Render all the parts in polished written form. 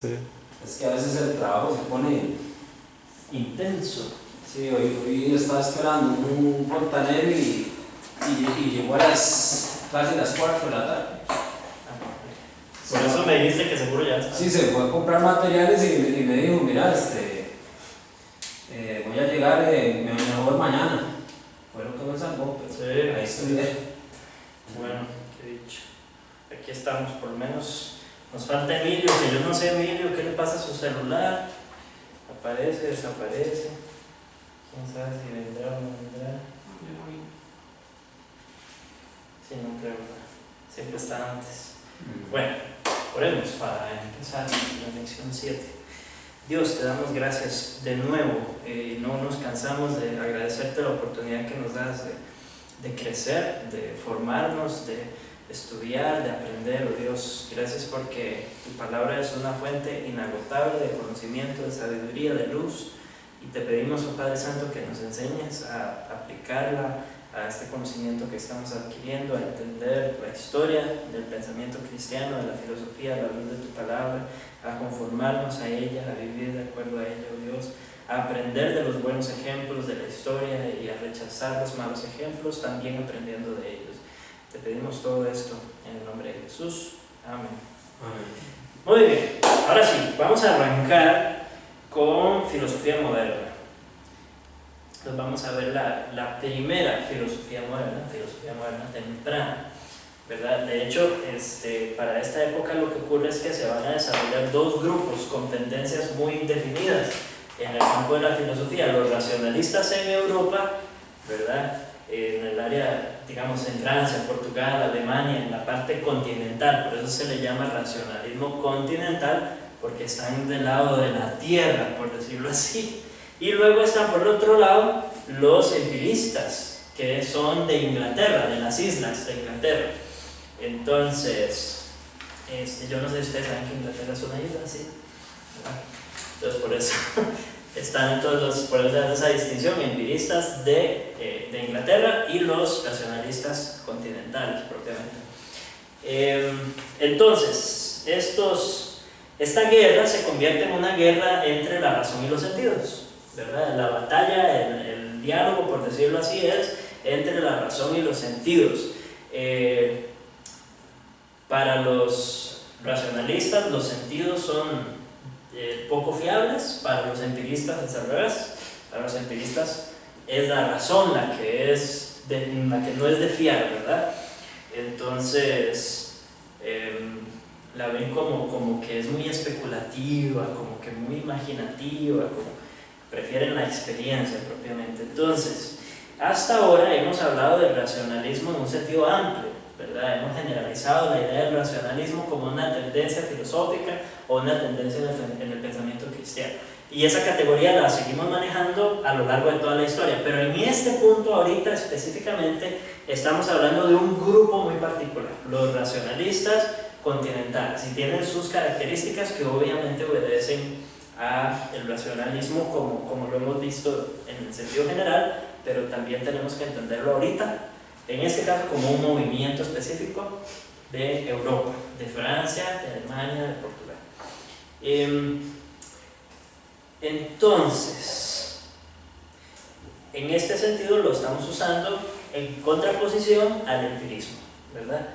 Sí. Es que a veces el trabajo se pone intenso. Sí, hoy estaba esperando un fontanero y llegó a casi las 4 de la tarde. Por eso me dijiste que seguro ya está. Sí, se fue a comprar materiales y me dijo, mira, voy a llegar mejor mañana. Fue lo que me salvó, pero Sí. ahí estuve. Bueno, qué dicho. Aquí estamos, por lo menos. Nos falta Emilio, que yo no sé, Emilio, ¿qué le pasa a su celular? Aparece, desaparece. ¿Quién sabe si vendrá o no vendrá? Sí, no creo, ¿verdad? Siempre está antes. Bueno, oremos para empezar la lección 7. Dios, te damos gracias de nuevo. No nos cansamos de agradecerte la oportunidad que nos das de crecer, de formarnos, de estudiar, de aprender. Oh Dios, gracias porque tu palabra es una fuente inagotable de conocimiento, de sabiduría, de luz. Y te pedimos, oh Padre Santo, que nos enseñes a aplicarla a este conocimiento que estamos adquiriendo, a entender la historia del pensamiento cristiano, de la filosofía a la luz de tu palabra, a conformarnos a ella, a vivir de acuerdo a ella, oh Dios, a aprender de los buenos ejemplos de la historia y a rechazar los malos ejemplos, también aprendiendo de ellos. Te pedimos todo esto en el nombre de Jesús. Amén. Amén. Muy bien, ahora sí, vamos a arrancar con filosofía moderna. Entonces vamos a ver la primera filosofía moderna temprana, ¿verdad? De hecho, para esta época lo que ocurre es que se van a desarrollar dos grupos con tendencias muy definidas en el campo de la filosofía: los racionalistas en Europa, ¿verdad? En el área, digamos, en Francia, Portugal, Alemania, en la parte continental, por eso se le llama racionalismo continental, porque están del lado de la tierra, por decirlo así. Y luego están por el otro lado los empiristas, que son de Inglaterra, de las islas de Inglaterra. Entonces, yo no sé si ustedes saben que Inglaterra es una isla, ¿sí? Entonces por eso están por eso esa distinción: empiristas de Inglaterra y los racionalistas continentales propiamente. Entonces, esta guerra se convierte en una guerra entre la razón y los sentidos, ¿verdad? La batalla, el diálogo, por decirlo así, es entre la razón y los sentidos. Para los racionalistas, los sentidos son poco fiables. Para los empiristas es al revés. Para los empiristas es la razón la que no es de fiar, ¿verdad? Entonces la ven como que es muy especulativa, como que muy imaginativa, como prefieren la experiencia propiamente. Entonces, hasta ahora hemos hablado del racionalismo en un sentido amplio, ¿verdad? Hemos generalizado la idea del racionalismo como una tendencia filosófica o una tendencia en el pensamiento cristiano. Y esa categoría la seguimos manejando a lo largo de toda la historia. Pero en este punto ahorita específicamente estamos hablando de un grupo muy particular, los racionalistas continentales. Y tienen sus características que obviamente obedecen al racionalismo como lo hemos visto en el sentido general, pero también tenemos que entenderlo ahorita, en este caso, como un movimiento específico de Europa, de Francia, de Alemania, de Portugal. Entonces, en este sentido lo estamos usando en contraposición al empirismo, ¿verdad?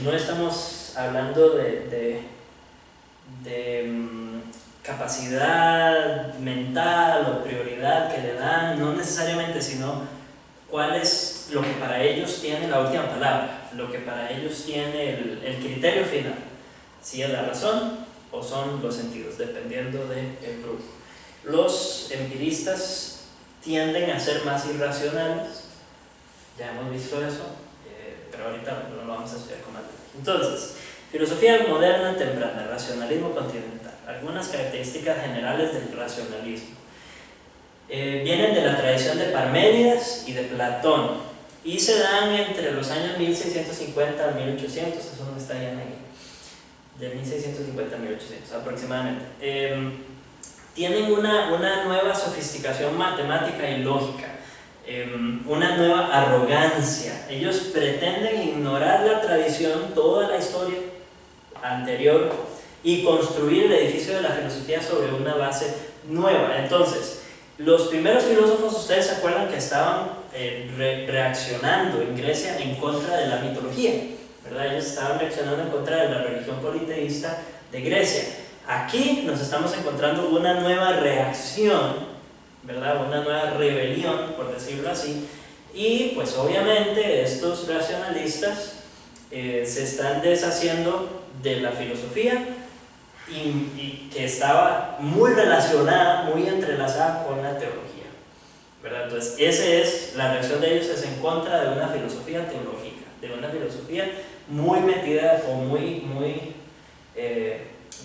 No estamos hablando de capacidad mental o prioridad que le dan, no necesariamente, sino cuál es lo que para ellos tiene la última palabra, lo que para ellos tiene el criterio final, si es la razón o son los sentidos, dependiendo del grupo. Los empiristas tienden a ser más irracionales, ya hemos visto eso, pero ahorita no lo vamos a estudiar con más detalle. Entonces, filosofía moderna temprana, racionalismo continental. Algunas características generales del racionalismo. Vienen de la tradición de Parménides y de Platón y se dan entre los años 1650 a 1800, eso no está bien ahí, de 1650 a 1800 aproximadamente. Tienen una nueva sofisticación matemática y lógica, una nueva arrogancia. Ellos pretenden ignorar la tradición, toda la historia anterior, y construir el edificio de la filosofía sobre una base nueva. Entonces, los primeros filósofos, ustedes se acuerdan que estaban reaccionando en Grecia en contra de la mitología, ¿verdad? Ellos estaban reaccionando en contra de la religión politeísta de Grecia. Aquí nos estamos encontrando una nueva reacción, ¿verdad? Una nueva rebelión, por decirlo así, y pues obviamente estos racionalistas se están deshaciendo de la filosofía y que estaba muy relacionada, muy entrelazada con la teología, ¿verdad? Entonces la reacción de ellos es en contra de una filosofía teológica, de una filosofía muy metida o muy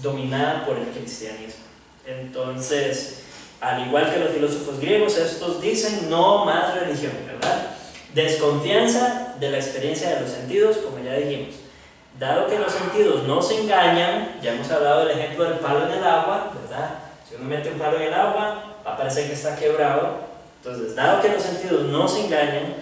dominada por el cristianismo. Entonces, al igual que los filósofos griegos, estos dicen no más religión, ¿verdad? Desconfianza de la experiencia de los sentidos, como ya dijimos. Dado que los sentidos no se engañan, ya hemos hablado del ejemplo del palo en el agua, ¿verdad? Si uno mete un palo en el agua, va a parecer que está quebrado. Entonces, dado que los sentidos no se engañan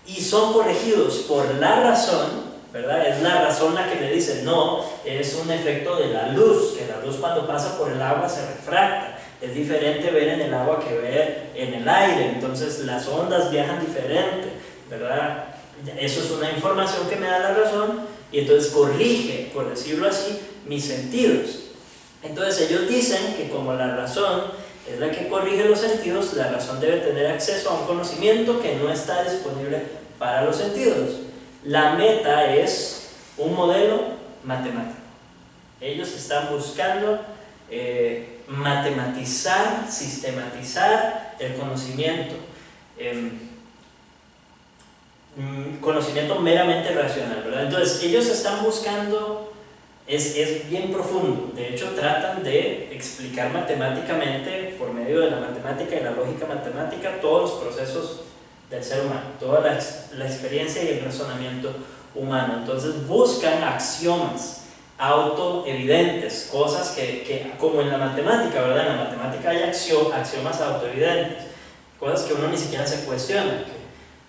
y son corregidos por la razón, ¿verdad? Es la razón la que me dice, no, es un efecto de la luz, que la luz cuando pasa por el agua se refracta. Es diferente ver en el agua que ver en el aire, entonces las ondas viajan diferente, ¿verdad? Eso es una información que me da la razón y entonces corrige, por decirlo así, mis sentidos. Entonces ellos dicen que como la razón es la que corrige los sentidos, la razón debe tener acceso a un conocimiento que no está disponible para los sentidos. La meta es un modelo matemático. Ellos están buscando matematizar, sistematizar el conocimiento, conocimiento meramente racional, ¿verdad? Entonces ellos están buscando, es bien profundo, de hecho tratan de explicar matemáticamente, por medio de la matemática y la lógica matemática, todos los procesos del ser humano, toda la experiencia y el razonamiento humano. Entonces buscan axiomas autoevidentes, cosas que como en la matemática, ¿verdad? En la matemática hay axiomas autoevidentes, cosas que uno ni siquiera se cuestiona,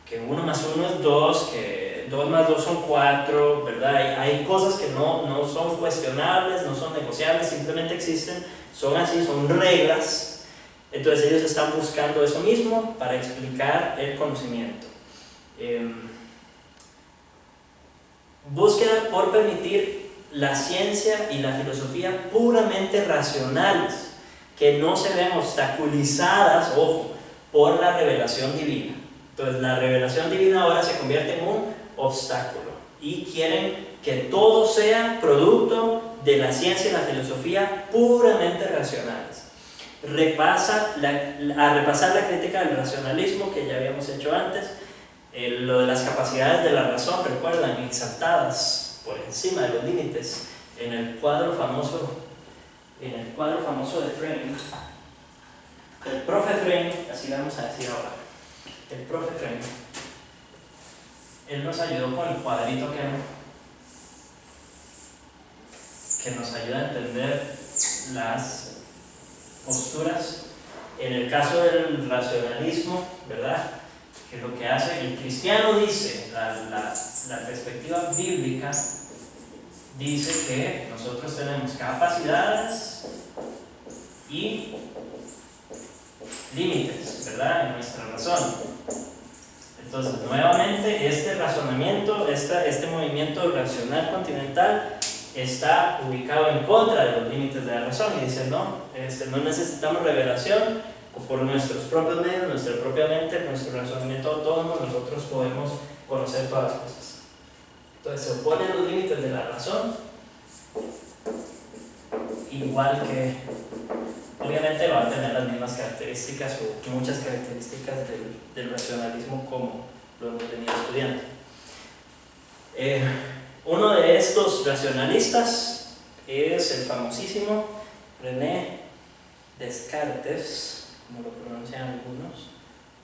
que 1 más 1 es 2, que 2 más 2 son 4, ¿verdad? Hay cosas que no son cuestionables, no son negociables, simplemente existen, son así, son reglas. Entonces ellos están buscando eso mismo para explicar el conocimiento. Búsqueda por permitir la ciencia y la filosofía puramente racionales, que no se vean obstaculizadas, ojo, por la revelación divina. Entonces la revelación divina ahora se convierte en un obstáculo y quieren que todo sea producto de la ciencia y la filosofía puramente racionales. A repasar la crítica del racionalismo que ya habíamos hecho antes, lo de las capacidades de la razón, recuerdan, exaltadas por encima de los límites, en el cuadro famoso de Frame, el profe Frame, así vamos a decir ahora, el profe Frame, él nos ayudó con el cuadrito que nos ayuda a entender las posturas. En el caso del racionalismo, ¿verdad? Que lo que hace el cristiano dice, la perspectiva bíblica dice que nosotros tenemos capacidades y límites, ¿verdad? En nuestra razón. Entonces, nuevamente, este razonamiento, este movimiento racional continental está ubicado en contra de los límites de la razón y dice, no necesitamos revelación, por nuestros propios medios, nuestra propia mente, nuestro razonamiento autónomo, nosotros podemos conocer todas las cosas. Entonces se oponen los límites de la razón, igual que obviamente va a tener las mismas características o muchas características del racionalismo como lo hemos venido estudiando. Uno de estos racionalistas es el famosísimo René Descartes, como lo pronuncian algunos,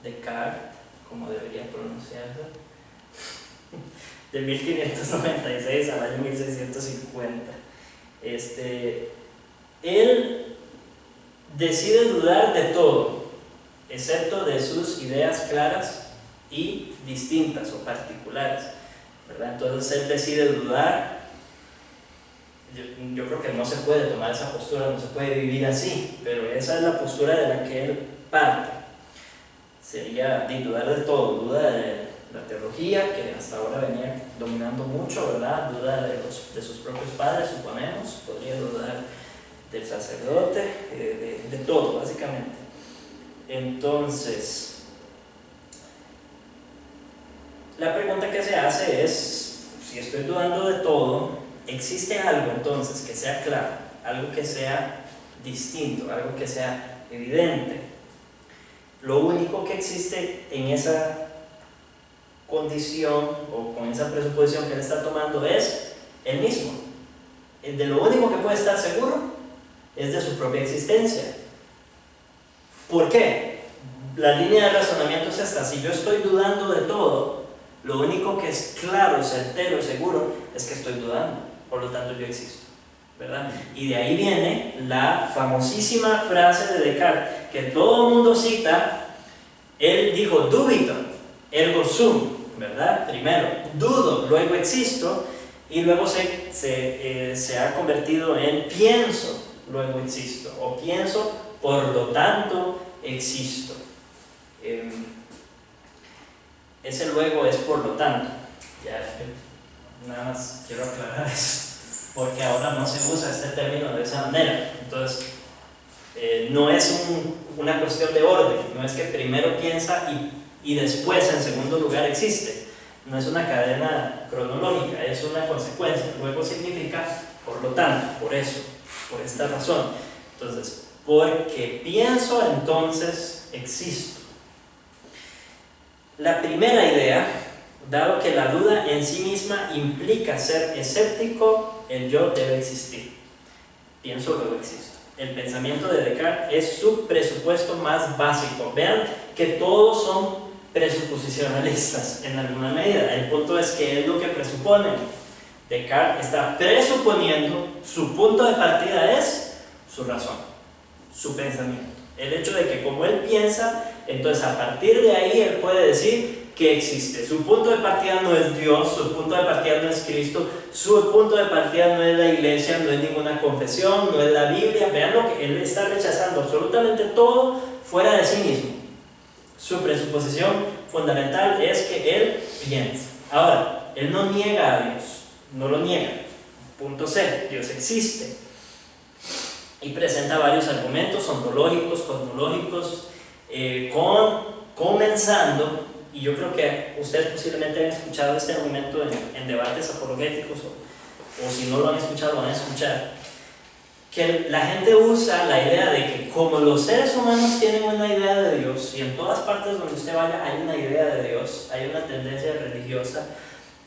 Descartes, como debería pronunciarse, de 1596 al año 1650. Él decide dudar de todo, excepto de sus ideas claras y distintas o particulares, ¿verdad? Entonces él decide dudar yo creo que no se puede tomar esa postura, no se puede vivir así, pero esa es la postura de la que él parte. Sería dudar de todo, duda de la teología, que hasta ahora venía dominando mucho, ¿verdad? Duda de sus propios padres, suponemos, podría dudar del sacerdote, de todo, básicamente. Entonces, la pregunta que se hace es, si estoy dudando de todo, ¿existe algo entonces que sea claro, algo que sea distinto, algo que sea evidente? Lo único que existe en esa condición o con esa presuposición que él está tomando es él mismo. De lo único que puede estar seguro es de su propia existencia. ¿Por qué? La línea de razonamiento es esta: si yo estoy dudando de todo, lo único que es claro, certero, seguro es que estoy dudando, por lo tanto yo existo, ¿verdad? Y de ahí viene la famosísima frase de Descartes que todo el mundo cita. Él dijo dubito ergo sum, ¿verdad? Primero dudo, luego existo, y luego se ha convertido en pienso, luego existo, o pienso, por lo tanto existo. Ese luego es por lo tanto. Ya, nada más quiero aclarar eso, porque ahora no se usa este término de esa manera. Entonces, no es una cuestión de orden, no es que primero piensa y después en segundo lugar existe. No es una cadena cronológica, es una consecuencia. Luego significa por lo tanto, por eso, por esta razón. Entonces, porque pienso, entonces existo. La primera idea, dado que la duda en sí misma implica ser escéptico, el yo debe existir. Pienso, luego existo. El pensamiento de Descartes es su presupuesto más básico. Vean que todos son presuposicionalistas en alguna medida. El punto es que es lo que presuponen. Descartes está presuponiendo, su punto de partida es su razón, su pensamiento. El hecho de que como él piensa, entonces a partir de ahí él puede decir que existe. Su punto de partida no es Dios, su punto de partida no es Cristo, su punto de partida no es la iglesia, no es ninguna confesión, no es la Biblia. Vean lo que él está rechazando, absolutamente todo fuera de sí mismo. Su presuposición fundamental es que él piensa. Ahora, él no niega a Dios, no lo niega. Punto C, Dios existe. Y presenta varios argumentos ontológicos, cosmológicos, comenzando, y yo creo que ustedes posiblemente han escuchado este argumento en debates apologéticos, o si no lo han escuchado, lo van a escuchar, que la gente usa la idea de que como los seres humanos tienen una idea de Dios, y en todas partes donde usted vaya hay una idea de Dios, hay una tendencia religiosa,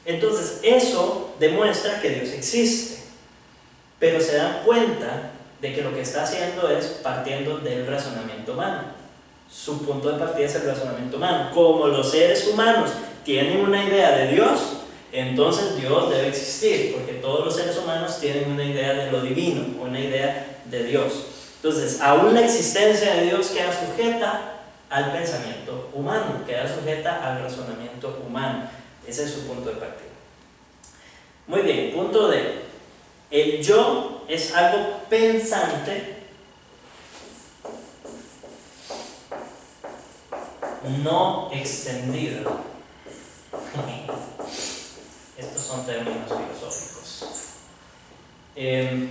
entonces eso demuestra que Dios existe. Pero se dan cuenta de que lo que está haciendo es partiendo del razonamiento humano. Su punto de partida es el razonamiento humano. Como los seres humanos tienen una idea de Dios, entonces Dios debe existir, porque todos los seres humanos tienen una idea de lo divino, una idea de Dios. Entonces, aún la existencia de Dios queda sujeta al pensamiento humano, queda sujeta al razonamiento humano. Ese es su punto de partida. Muy bien, punto D. El yo es algo pensante, no extendido. Estos son términos filosóficos.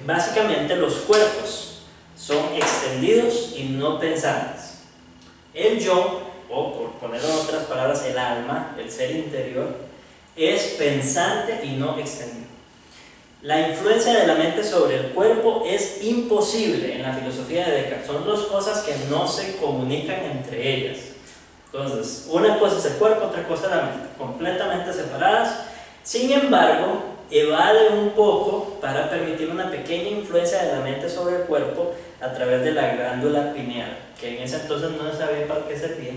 Básicamente los cuerpos son extendidos y no pensantes. El yo, o por ponerlo en otras palabras, el alma, el ser interior, es pensante y no extendido. La influencia de la mente sobre el cuerpo es imposible en la filosofía de Descartes. Son dos cosas que no se comunican entre ellas. Entonces, una cosa es el cuerpo, otra cosa es la mente, completamente separadas. Sin embargo, evade un poco para permitir una pequeña influencia de la mente sobre el cuerpo a través de la glándula pineal, que en ese entonces no se sabía para qué servía.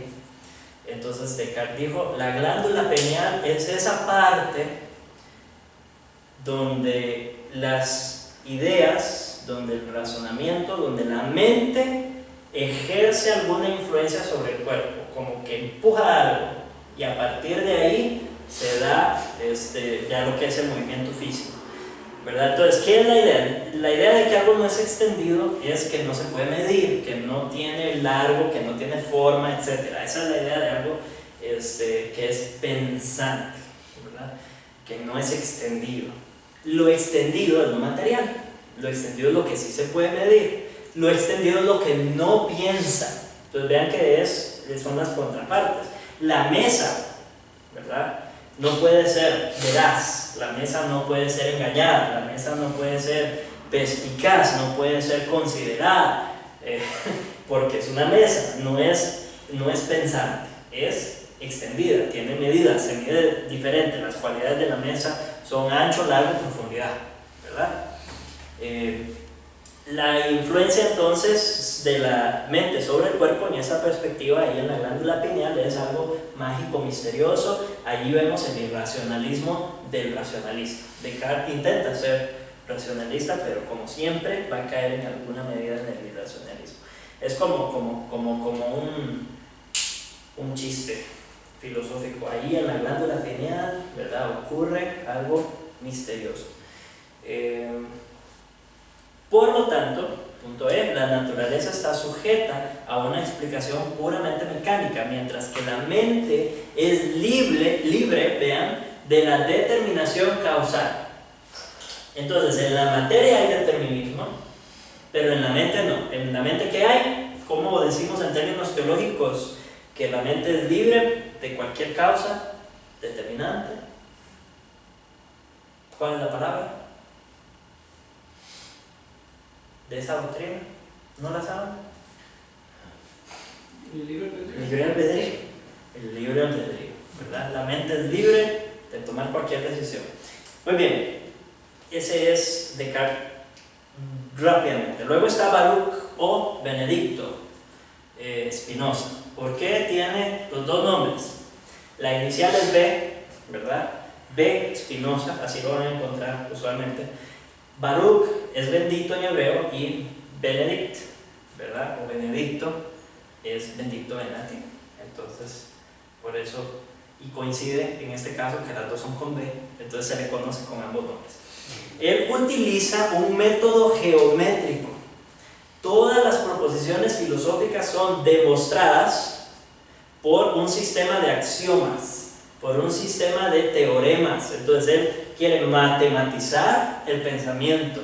Entonces Descartes dijo, la glándula pineal es esa parte donde las ideas, donde el razonamiento, donde la mente ejerce alguna influencia sobre el cuerpo, como que empuja algo, y a partir de ahí se da ya lo que es el movimiento físico, ¿verdad? Entonces, ¿qué es la idea? La idea de que algo no es extendido es que no se puede medir, que no tiene largo, que no tiene forma, etc. Esa es la idea de algo que es pensante, ¿verdad? Que no es extendido. Lo extendido es lo material, lo extendido es lo que sí se puede medir, lo extendido es lo que no piensa. Entonces vean que son las contrapartes. La mesa, ¿verdad? No puede ser veraz, la mesa no puede ser engañada, la mesa no puede ser perspicaz, no puede ser considerada, porque es una mesa, no es pensante, es extendida, tiene medidas, se mide diferente. Las cualidades de la mesa son ancho, largo y profundidad, ¿verdad? La influencia entonces de la mente sobre el cuerpo en esa perspectiva ahí en la glándula pineal es algo mágico, misterioso. Allí vemos el irracionalismo del racionalista. Descartes intenta ser racionalista, pero como siempre va a caer en alguna medida en el irracionalismo. Es como un chiste filosófico. Ahí en la glándula pineal, ¿verdad?, ocurre algo misterioso. Por lo tanto, punto E, la naturaleza está sujeta a una explicación puramente mecánica, mientras que la mente es libre, vean, de la determinación causal. Entonces, en la materia hay determinismo, pero en la mente no. En la mente, ¿qué hay? Como decimos en términos teológicos, que la mente es libre de cualquier causa determinante. ¿Cuál es la palabra de esa doctrina? ¿No la saben? El libre albedrío. El libre albedrío. El libre albedrío, ¿verdad? La mente es libre de tomar cualquier decisión. Muy bien, ese es Descartes rápidamente. Luego está Baruch o Benedicto Spinoza. ¿Por qué tiene los dos nombres? La inicial es B, ¿verdad? B, Spinoza, así lo van a encontrar usualmente. Baruch es bendito en hebreo y Benedict, ¿verdad? O Benedicto es bendito en latín. Entonces, por eso, y coincide en este caso que las dos son con B, entonces se le conoce con ambos nombres. Él utiliza un método geométrico. Todas las proposiciones filosóficas son demostradas por un sistema de axiomas, por un sistema de teoremas. Entonces él quiere matematizar el pensamiento,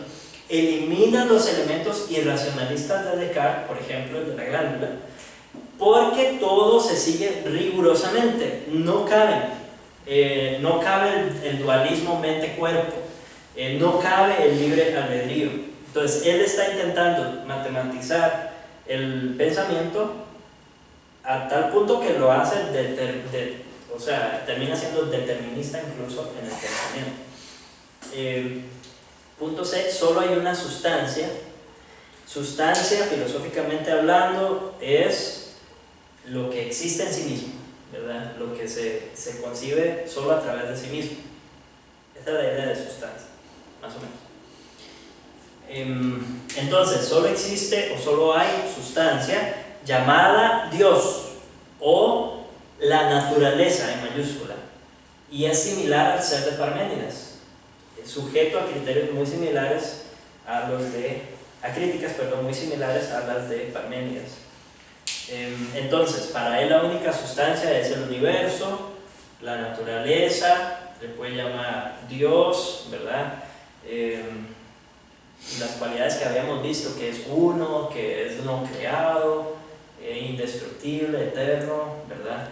elimina los elementos irracionalistas de Descartes, por ejemplo el de la glándula, porque todo se sigue rigurosamente. No cabe el dualismo mente-cuerpo, no cabe el libre albedrío. Entonces él está intentando matematizar el pensamiento a tal punto que lo hace o sea, termina siendo determinista incluso en el pensamiento. Punto C, solo hay una sustancia. Sustancia, filosóficamente hablando, es lo que existe en sí mismo, ¿verdad? Lo que se concibe solo a través de sí mismo. Esa es la idea de sustancia, más o menos. Entonces, solo existe o solo hay sustancia llamada Dios o la naturaleza en mayúscula, y es similar al ser de Parménides, sujeto a criterios muy similares a críticas muy similares a las de Parménides. Entonces, para él la única sustancia es el universo, la naturaleza, se puede llamar Dios, ¿verdad? Las cualidades que habíamos visto, que es uno, que es no creado, indestructible, eterno, ¿verdad?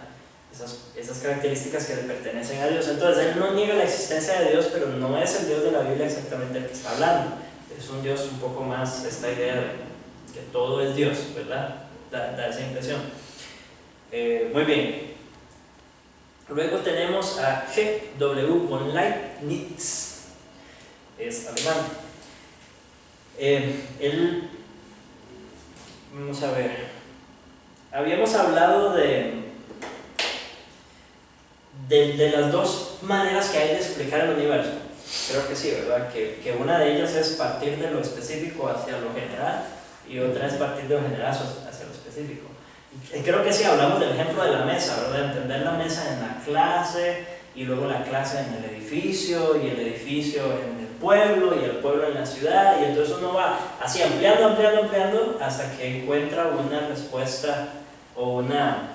Esas características que le pertenecen a Dios. Entonces él no niega la existencia de Dios, pero no es el Dios de la Biblia exactamente el que está hablando. Es un Dios un poco más, esta idea de que todo es Dios, ¿verdad? Da esa impresión. Muy bien. Luego tenemos a G.W. von Leibniz, es alemán. Vamos a ver, habíamos hablado de las dos maneras que hay de explicar el universo. Creo que sí, ¿verdad? Que una de ellas es partir de lo específico hacia lo general y otra es partir de lo general hacia lo específico. Y creo que sí, hablamos del ejemplo de la mesa, ¿verdad? Entender la mesa en la clase y luego la clase en el edificio y el edificio en el pueblo y el pueblo en la ciudad, y entonces uno va así ampliando hasta que encuentra una respuesta o una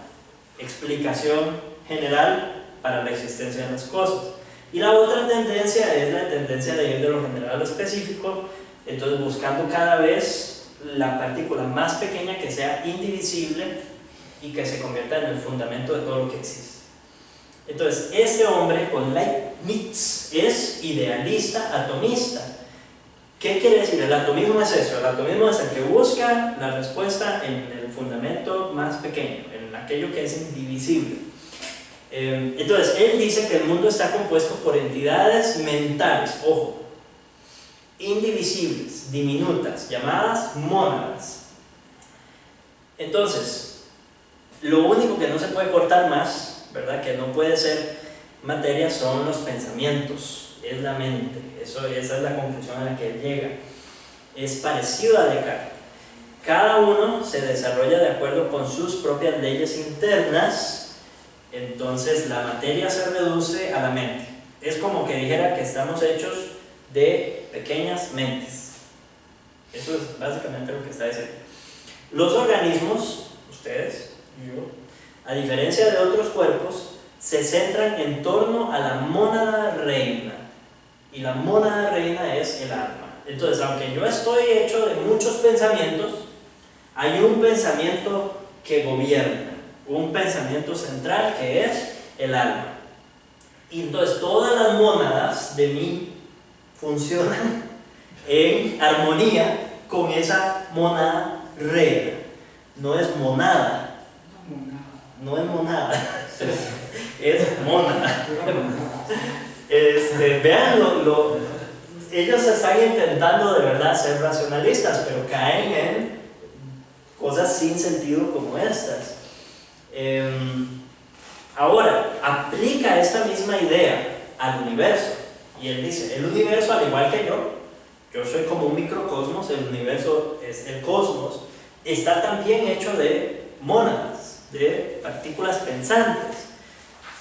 explicación general para la existencia de las cosas. Y la otra tendencia es la tendencia de ir de lo general a lo específico, entonces buscando cada vez la partícula más pequeña que sea indivisible y que se convierta en el fundamento de todo lo que existe. Entonces, este hombre con Leibniz es idealista atomista. ¿Qué quiere decir? El atomismo es eso, el atomismo es el que busca la respuesta en el fundamento más pequeño, en aquello que es indivisible. Entonces, él dice que el mundo está compuesto por entidades mentales, ojo, indivisibles, diminutas, llamadas mónadas. Entonces, lo único que no se puede cortar más, ¿verdad? Que no puede ser materia, son los pensamientos, es la mente. Esa es la conclusión a la que él llega. Es parecido a Descartes. Cada uno se desarrolla de acuerdo con sus propias leyes internas. Entonces la materia se reduce a la mente. Es como que dijera que estamos hechos de pequeñas mentes. Eso es básicamente lo que está diciendo. Los organismos, ustedes, yo, a diferencia de otros cuerpos, se centran en torno a la mónada reina. Y la mónada reina es el alma. Entonces, aunque yo estoy hecho de muchos pensamientos, hay un pensamiento que gobierna, un pensamiento central que es el alma. Y entonces todas las mónadas de mí funcionan en armonía con esa mónada reina. No es monada, no es monada, es mónada. Vean, ellos están intentando de verdad ser racionalistas, pero caen en cosas sin sentido como estas. Ahora, aplica esta misma idea al universo, y él dice, el universo, al igual que yo soy como un microcosmos, el universo es el cosmos, está también hecho de mónadas, de partículas pensantes,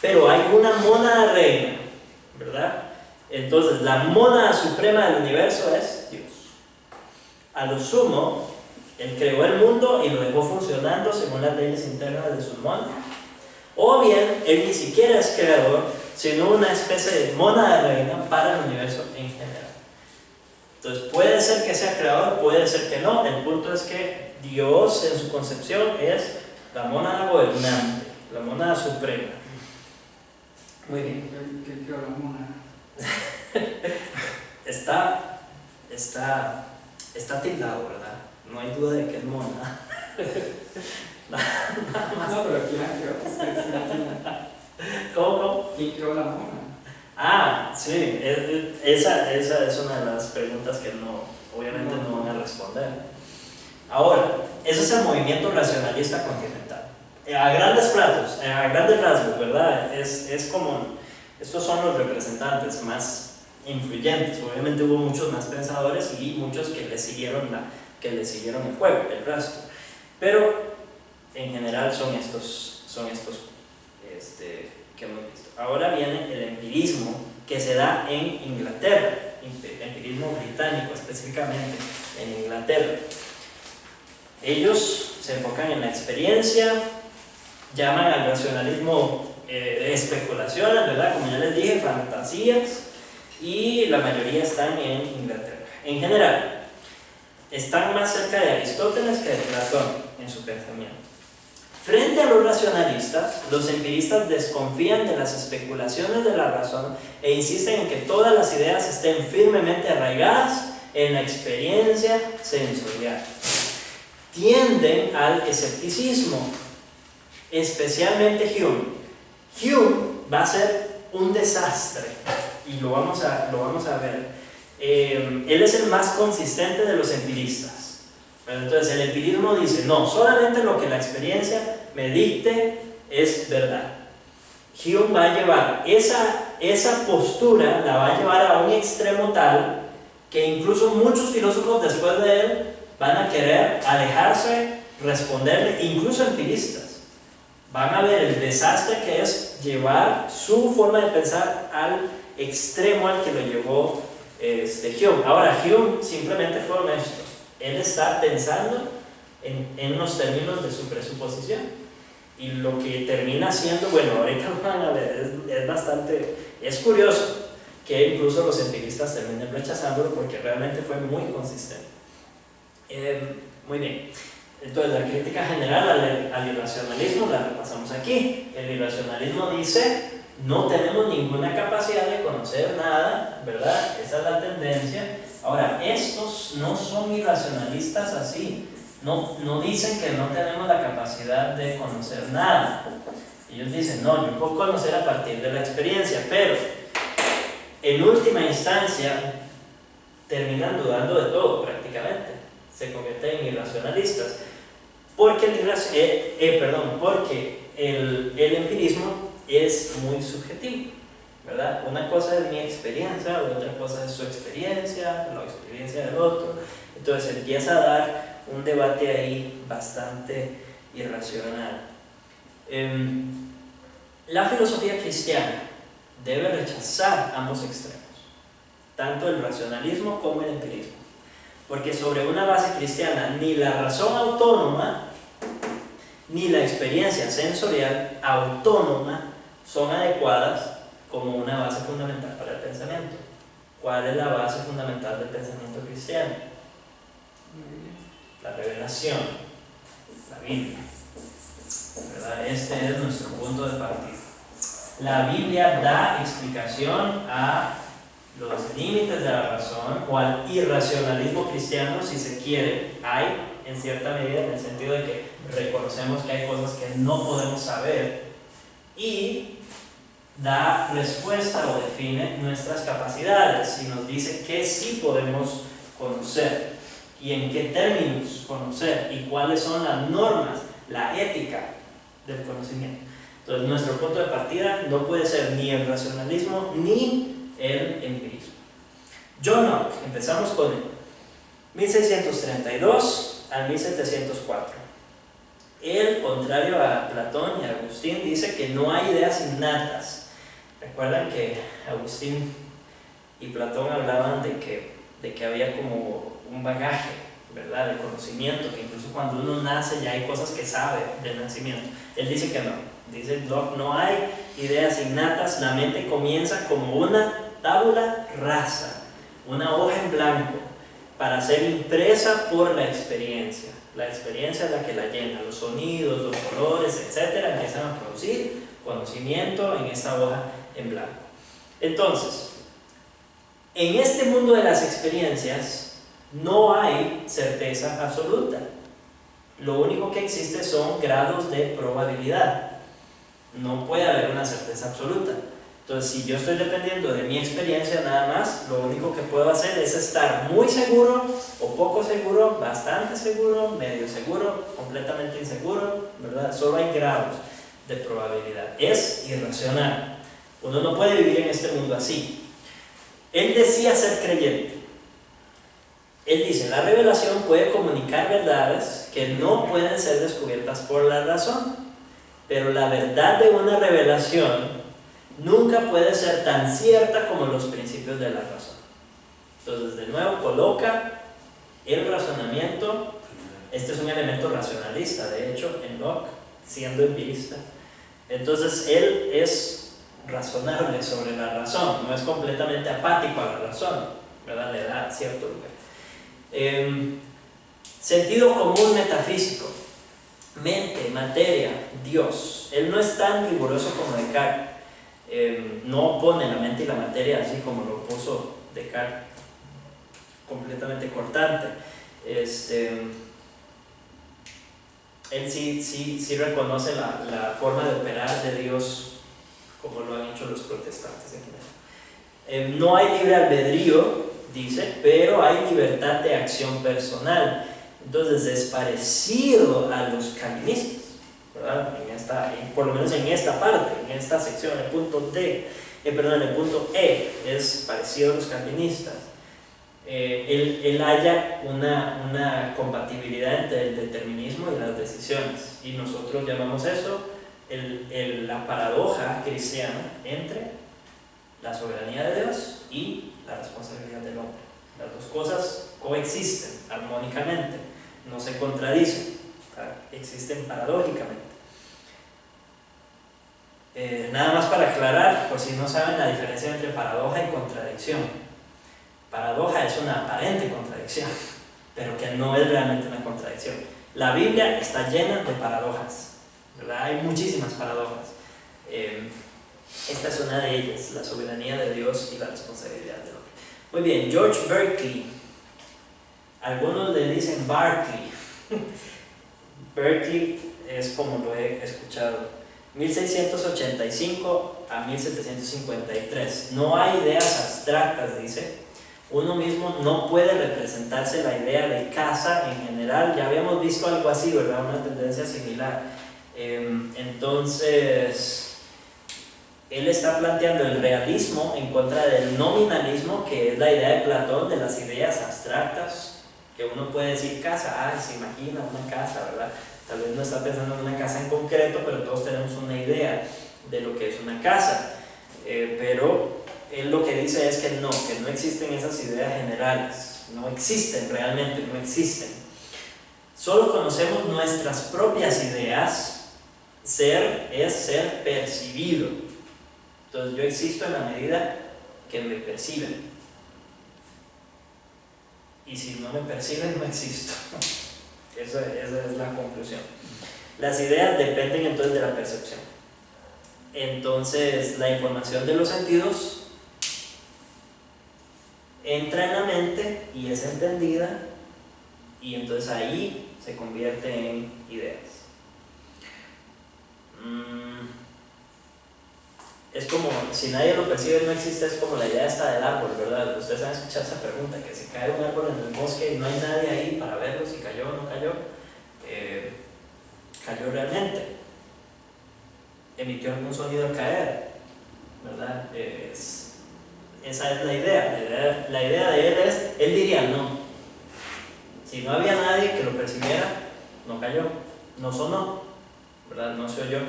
pero hay una mónada reina, ¿verdad? Entonces, la mónada suprema del universo es Dios. A lo sumo, él creó el mundo y lo dejó funcionando según las leyes internas de su mónada. O bien, él ni siquiera es creador, sino una especie de mónada reina para el universo en general. Entonces, puede ser que sea creador, puede ser que no. El punto es que Dios, en su concepción, es la mónada gobernante, la mónada suprema. Muy bien. ¿Qué creó la mónada? Está tildado, ¿verdad? No hay duda de que es mónada. No, pero ¿quién la creó? ¿Cómo? ¿Quién creó la mónada? Ah, sí, esa es una de las preguntas que obviamente no van a responder. Ahora, ese es el movimiento racionalista continental. A grandes rasgos, ¿verdad? Es como, estos son los representantes más influyentes. Obviamente hubo muchos más pensadores y muchos que le siguieron el juego, el rastro. Pero en general son estos que hemos visto. Ahora viene el empirismo que se da en Inglaterra, empirismo británico específicamente en Inglaterra. Ellos se enfocan en la experiencia, llaman al racionalismo especulaciones, ¿verdad? Como ya les dije, fantasías, y la mayoría están en Inglaterra. En general, están más cerca de Aristóteles que de Platón en su pensamiento. Frente a los racionalistas, los empiristas desconfían de las especulaciones de la razón e insisten en que todas las ideas estén firmemente arraigadas en la experiencia sensorial. Tienden al escepticismo, especialmente Hume. Hume va a ser un desastre y lo vamos a ver. Él es el más consistente de los empiristas. Entonces el empirismo dice, no, solamente lo que la experiencia me dicte es verdad. Hume va a llevar esa postura, la va a llevar a un extremo tal que incluso muchos filósofos después de él van a querer alejarse, responderle, incluso empiristas. Van a ver el desastre que es llevar su forma de pensar al extremo al que lo llevó Hume. Ahora, Hume simplemente fue honesto. Él está pensando en los términos de su presuposición. Y lo que termina siendo, bueno, ahorita van a ver, es curioso que incluso los empiristas terminen rechazándolo porque realmente fue muy consistente. Muy bien. Entonces, la crítica general al irracionalismo la repasamos aquí. El irracionalismo dice: no tenemos ninguna capacidad de conocer nada, ¿verdad? Esa es la tendencia. Ahora, estos no son irracionalistas así. No dicen que no tenemos la capacidad de conocer nada. Ellos dicen: no, yo puedo conocer a partir de la experiencia, pero en última instancia terminan dudando de todo prácticamente. Se convierten en irracionalistas. Porque el empirismo es muy subjetivo, ¿verdad? Una cosa es mi experiencia, otra cosa es su experiencia, la experiencia del otro. Entonces empieza a dar un debate ahí bastante irracional. La filosofía cristiana debe rechazar ambos extremos, tanto el racionalismo como el empirismo, porque sobre una base cristiana ni la razón autónoma ni la experiencia sensorial autónoma son adecuadas como una base fundamental para el pensamiento. ¿Cuál es la base fundamental del pensamiento cristiano? La revelación, la Biblia, ¿verdad? Este es nuestro punto de partida. La Biblia da explicación a los límites de la razón o al irracionalismo cristiano, si se quiere. Hay en cierta medida, en el sentido de que reconocemos que hay cosas que no podemos saber, y da respuesta o define nuestras capacidades y nos dice qué sí podemos conocer y en qué términos conocer y cuáles son las normas, la ética del conocimiento. Entonces, nuestro punto de partida no puede ser ni el racionalismo ni el empirismo. John Locke, empezamos con él, 1632 al 1704. Él, contrario a Platón y Agustín, dice que no hay ideas innatas. Recuerdan que Agustín y Platón hablaban de que había como un bagaje, ¿verdad?, de conocimiento, que incluso cuando uno nace ya hay cosas que sabe del nacimiento. Él dice que no. Dice Locke: no hay ideas innatas, la mente comienza como una tabula rasa, una hoja en blanco, para ser impresa por la experiencia. La experiencia es la que la llena, los sonidos, los colores, etcétera, empiezan a producir conocimiento en esta hoja en blanco. Entonces, en este mundo de las experiencias no hay certeza absoluta. Lo único que existe son grados de probabilidad. No puede haber una certeza absoluta. Entonces, si yo estoy dependiendo de mi experiencia nada más, lo único que puedo hacer es estar muy seguro o poco seguro, bastante seguro, medio seguro, completamente inseguro, ¿verdad? Solo hay grados de probabilidad. Es irracional. Uno no puede vivir en este mundo así. Él decía ser creyente. Él dice: la revelación puede comunicar verdades que no pueden ser descubiertas por la razón, pero la verdad de una revelación nunca puede ser tan cierta como los principios de la razón. Entonces, de nuevo, coloca el razonamiento. Este es un elemento racionalista, de hecho, en Locke, siendo empirista. Entonces, él es razonable sobre la razón, no es completamente apático a la razón, ¿verdad? Le da cierto lugar. Sentido común metafísico, mente, materia, Dios. Él no es tan riguroso como Descartes. No pone la mente y la materia así como lo puso Descartes, completamente cortante. Él sí reconoce la forma de operar de Dios como lo han hecho los protestantes en general. No hay libre albedrío, dice, pero hay libertad de acción personal. Entonces es parecido a los calvinistas, ¿verdad? Por lo menos en esta parte, en esta sección, el punto el punto E es parecido a los calvinistas. Él halla una compatibilidad entre el determinismo y las decisiones, y nosotros llamamos eso la paradoja cristiana entre la soberanía de Dios y la responsabilidad del hombre. Las dos cosas coexisten armónicamente, no se contradicen, existen paradójicamente. Nada más para aclarar, por si no saben la diferencia entre paradoja y contradicción. Paradoja es una aparente contradicción, pero que no es realmente una contradicción. La Biblia está llena de paradojas, ¿verdad? Hay muchísimas paradojas. Esta es una de ellas, la soberanía de Dios y la responsabilidad del hombre. Muy bien, George Berkeley. Algunos le dicen Barclay. Berkeley es como lo he escuchado. 1685 a 1753. No hay ideas abstractas, dice. Uno mismo no puede representarse la idea de casa en general. Ya habíamos visto algo así, ¿verdad? Una tendencia similar. Entonces, él está planteando el realismo en contra del nominalismo, que es la idea de Platón de las ideas abstractas, que uno puede decir casa, se imagina una casa, ¿verdad? Tal vez no está pensando en una casa en concreto, pero todos tenemos una idea de lo que es una casa. Pero él lo que dice es que no existen esas ideas generales, no existen realmente, no existen. Solo conocemos nuestras propias ideas. Ser es ser percibido. Entonces yo existo en la medida que me perciben. Y si no me perciben, no existo. Esa es la conclusión. Las ideas dependen entonces de la percepción. Entonces la información de los sentidos entra en la mente y es entendida, y entonces ahí se convierte en ideas. Es como, si nadie lo percibe, no existe. Es como la idea esta del árbol, ¿verdad? Ustedes han escuchado esa pregunta, que si cae un árbol en el bosque y no hay nadie ahí para verlo, si cayó o no cayó. Cayó realmente, emitió algún sonido al caer, ¿verdad? Esa es la idea. La idea de él es, él diría no. Si no había nadie que lo percibiera, no cayó, no sonó, ¿verdad? No se oyó,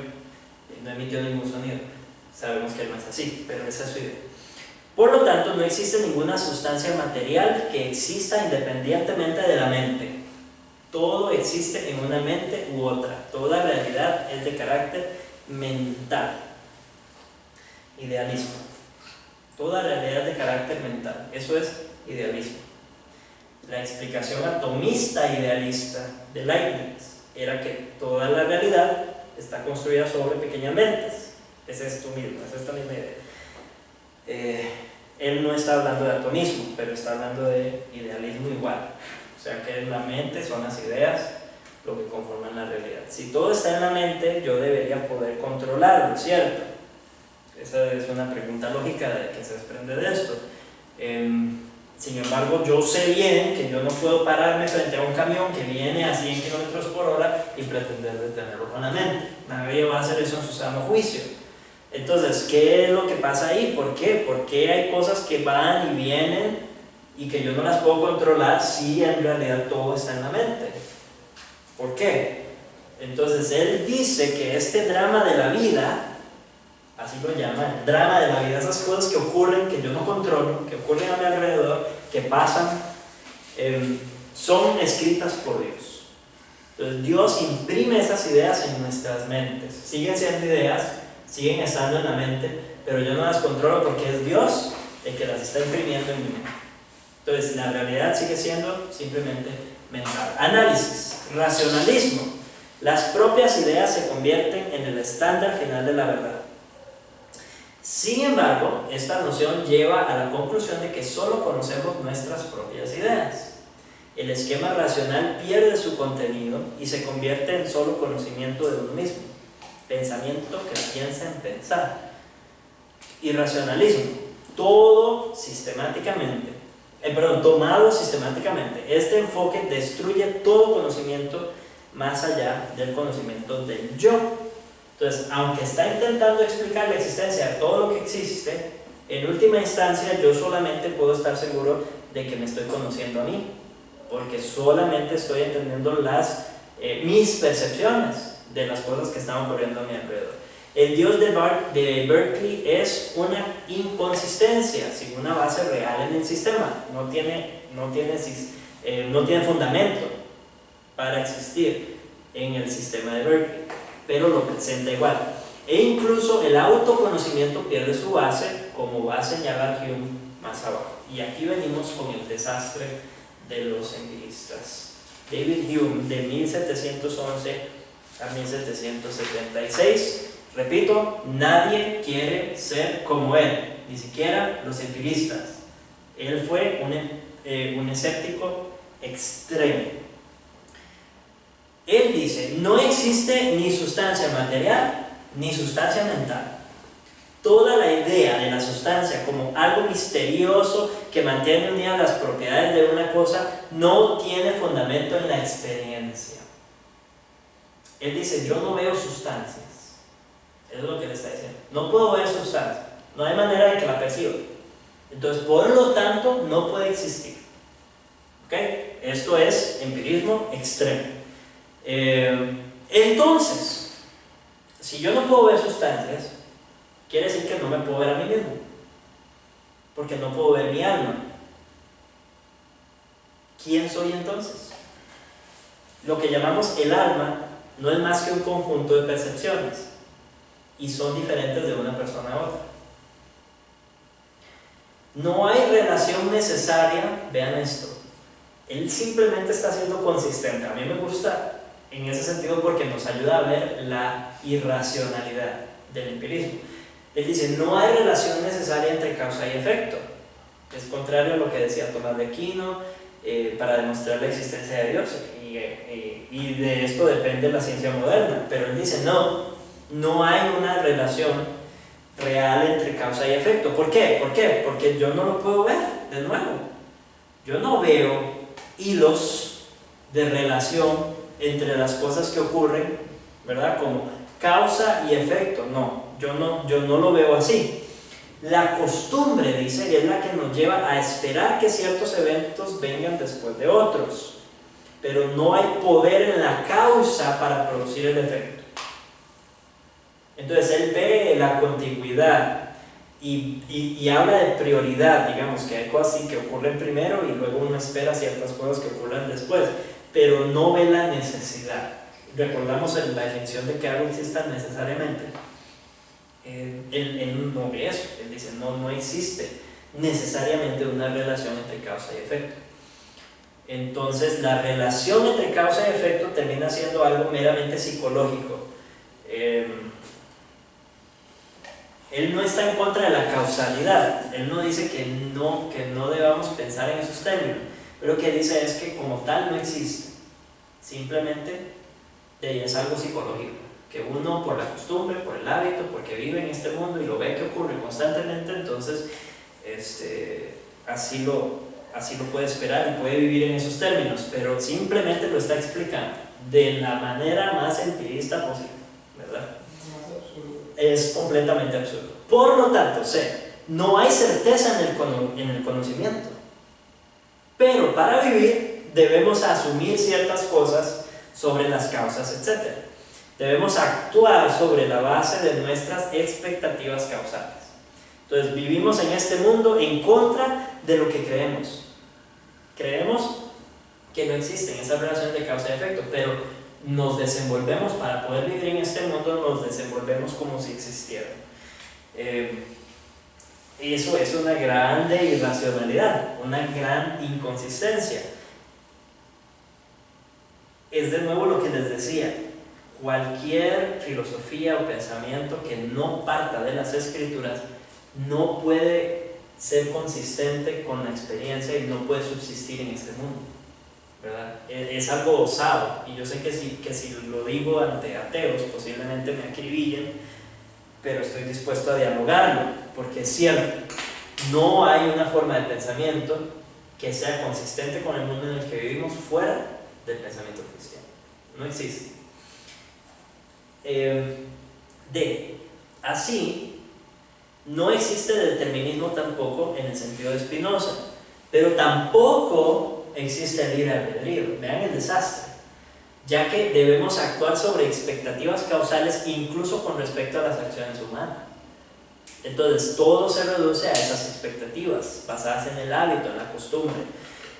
no emitió ningún sonido. Sabemos que no es así, pero esa es su idea. Por lo tanto, no existe ninguna sustancia material que exista independientemente de la mente. Todo existe en una mente u otra. Toda realidad es de carácter mental. Idealismo. Toda realidad es de carácter mental. Eso es idealismo. La explicación atomista idealista de Leibniz era que toda la realidad está construida sobre pequeñas mentes. Es esta misma idea. Él no está hablando de atomismo, pero está hablando de idealismo igual. O sea que en la mente son las ideas lo que conforman la realidad. Si todo está en la mente, yo debería poder controlarlo, ¿cierto? Esa es una pregunta lógica que se desprende de esto. Sin embargo, yo sé bien que yo no puedo pararme frente a un camión que viene a 100 km/h y pretender detenerlo con la mente. Nadie va a hacer eso en su sano juicio. Entonces, ¿qué es lo que pasa ahí? ¿Por qué? ¿Por qué hay cosas que van y vienen y que yo no las puedo controlar si en realidad todo está en la mente? ¿Por qué? Entonces, él dice que este drama de la vida, así lo llama, el drama de la vida, esas cosas que ocurren, que yo no controlo, que ocurren a mi alrededor, que pasan, son escritas por Dios. Entonces, Dios imprime esas ideas en nuestras mentes. Siguen siendo ideas, siguen estando en la mente, pero yo no las controlo porque es Dios el que las está imprimiendo en mi mente. Entonces la realidad sigue siendo simplemente mental. Análisis, racionalismo. Las propias ideas se convierten en el estándar final de la verdad. Sin embargo, esta noción lleva a la conclusión de que solo conocemos nuestras propias ideas. El esquema racional pierde su contenido y se convierte en solo conocimiento de uno mismo. Pensamiento que piensa en pensar. Irracionalismo. Tomado sistemáticamente. Este enfoque destruye todo conocimiento más allá del conocimiento del yo. Entonces, aunque está intentando explicar la existencia de todo lo que existe, en última instancia yo solamente puedo estar seguro de que me estoy conociendo a mí, porque solamente estoy entendiendo mis percepciones de las cosas que están ocurriendo a mi alrededor. El Dios de Berkeley es una inconsistencia sin una base real en el sistema. No tiene fundamento para existir en el sistema de Berkeley, pero lo presenta igual. E incluso el autoconocimiento pierde su base, como va a señalar Hume más abajo. Y aquí venimos con el desastre de los empiristas. David Hume, de 1711 a 1776. Repito, nadie quiere ser como él, ni siquiera los empiristas. Él fue un escéptico extremo. Él dice, no existe ni sustancia material ni sustancia mental. Toda la idea de la sustancia como algo misterioso que mantiene unidas las propiedades de una cosa no tiene fundamento en la experiencia. Él dice, yo no veo sustancias. Eso es lo que le está diciendo. No puedo ver sustancia. No hay manera de que la perciba. Entonces, por lo tanto, no puede existir. ¿Ok? Esto es empirismo extremo. Entonces, si yo no puedo ver sustancias, quiere decir que no me puedo ver a mí mismo, porque no puedo ver mi alma. ¿Quién soy entonces? Lo que llamamos el alma no es más que un conjunto de percepciones y son diferentes de una persona a otra. No hay relación necesaria, vean esto. Él simplemente está siendo consistente. A mí me gusta en ese sentido porque nos ayuda a ver la irracionalidad del empirismo. Él dice, no hay relación necesaria entre causa y efecto. Es contrario a lo que decía Tomás de Aquino para demostrar la existencia de Dios. Y de esto depende la ciencia moderna. Pero él dice, no hay una relación real entre causa y efecto. ¿Por qué? Porque yo no lo puedo ver, de nuevo. Yo no veo hilos de relación entre las cosas que ocurren, ¿verdad? Como causa y efecto. No, yo no lo veo así. La costumbre, dice, es la que nos lleva a esperar que ciertos eventos vengan después de otros, pero no hay poder en la causa para producir el efecto. Entonces él ve la contigüidad y habla de prioridad, digamos, que hay cosas que ocurren primero y luego uno espera ciertas cosas que ocurran después, pero no ve la necesidad. Recordamos la definición de que algo exista necesariamente. Él no ve eso. Él dice, no existe necesariamente una relación entre causa y efecto. Entonces la relación entre causa y efecto termina siendo algo meramente psicológico. Él no está en contra de la causalidad. Él no dice que no debamos pensar en esos términos, pero lo que dice es que como tal no existe. Simplemente es algo psicológico, que uno por la costumbre, por el hábito, porque vive en este mundo y lo ve que ocurre constantemente, entonces así lo puede esperar y puede vivir en esos términos, pero simplemente lo está explicando de la manera más empirista posible, ¿verdad? Es completamente absurdo. Por lo tanto, no hay certeza en el conocimiento, pero para vivir debemos asumir ciertas cosas sobre las causas, etc. Debemos actuar sobre la base de nuestras expectativas causales. Entonces vivimos en este mundo en contra de lo que creemos. Creemos que no existen esas relaciones de causa y efecto, pero nos desenvolvemos para poder vivir en este mundo, nos desenvolvemos como si existieran. Eso es una grande irracionalidad, una gran inconsistencia. Es de nuevo lo que les decía, cualquier filosofía o pensamiento que no parta de las escrituras no puede ser consistente con la experiencia y no puede subsistir en este mundo, ¿verdad? Es algo osado, y yo sé que si lo digo ante ateos posiblemente me acribillen, pero estoy dispuesto a dialogarlo, porque es cierto, no hay una forma de pensamiento que sea consistente con el mundo en el que vivimos fuera del pensamiento cristiano. No existe. Así, no existe determinismo tampoco en el sentido de Spinoza, pero tampoco existe el libre albedrío. Vean el desastre. ya que debemos actuar sobre expectativas causales incluso con respecto a las acciones humanas. Entonces, todo se reduce a esas expectativas, basadas en el hábito, en la costumbre.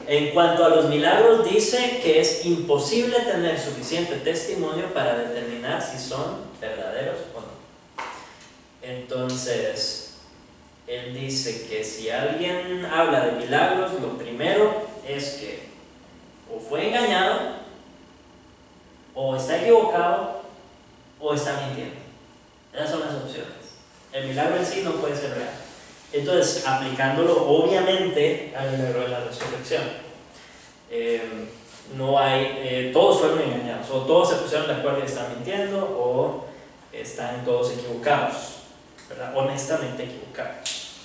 En cuanto a los milagros, dice que es imposible tener suficiente testimonio para determinar si son verdaderos o no. Entonces, él dice que si alguien habla de milagros, lo primero es que o fue engañado, o está equivocado, o está mintiendo. Esas son las opciones. El milagro en sí no puede ser real. Entonces, aplicándolo obviamente al milagro de la resurrección, no hay, todos fueron engañados, o todos se pusieron de acuerdo y están mintiendo, o están todos equivocados, ¿verdad? Honestamente equivocados.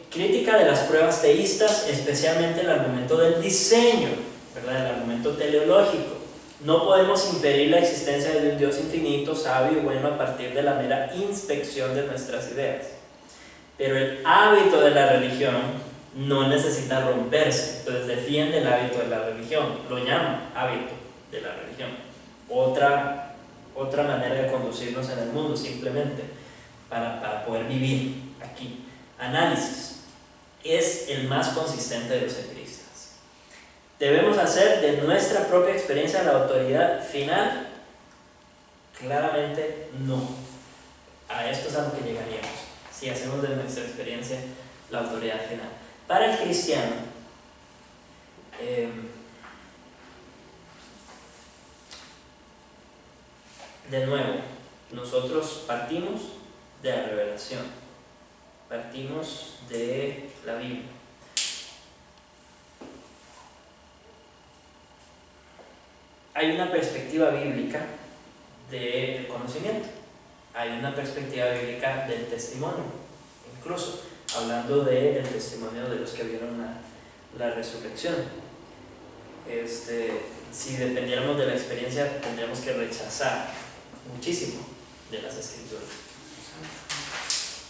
Crítica de las pruebas teístas, especialmente el argumento del diseño, ¿verdad? El argumento teleológico. No podemos inferir la existencia de un Dios infinito, sabio y bueno a partir de la mera inspección de nuestras ideas. Pero el hábito de la religión no necesita romperse, entonces defiende el hábito de la religión, lo llama hábito de la religión. Otra manera de conducirnos en el mundo, simplemente para poder vivir aquí. Análisis. Es el más consistente de los empiristas. ¿Debemos hacer de nuestra propia experiencia la autoridad final? Claramente no. A esto es a lo que llegaríamos, si hacemos de nuestra experiencia la autoridad final. Para el cristiano, de nuevo, nosotros partimos de la revelación, partimos de la Biblia. Hay una perspectiva bíblica del conocimiento, hay una perspectiva bíblica del testimonio, incluso hablando del testimonio de los que vieron la resurrección. Si dependiéramos de la experiencia, tendríamos que rechazar muchísimo de las escrituras.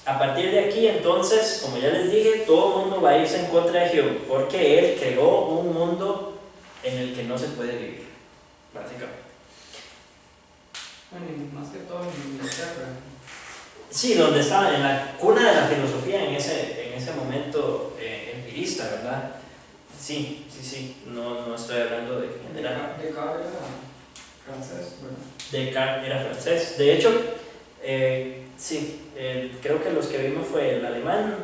A partir de aquí, entonces, como ya les dije, todo el mundo va a irse en contra de Jehová, porque Él creó un mundo en el que no se puede vivir, básicamente. Bueno, y más que todo en Inglaterra. Sí, donde estaba, en la cuna de la filosofía en ese momento empirista, ¿verdad? Sí, no estoy hablando de general. Descartes era francés, bueno. Descartes era francés. De hecho, creo que los que vimos fue el alemán,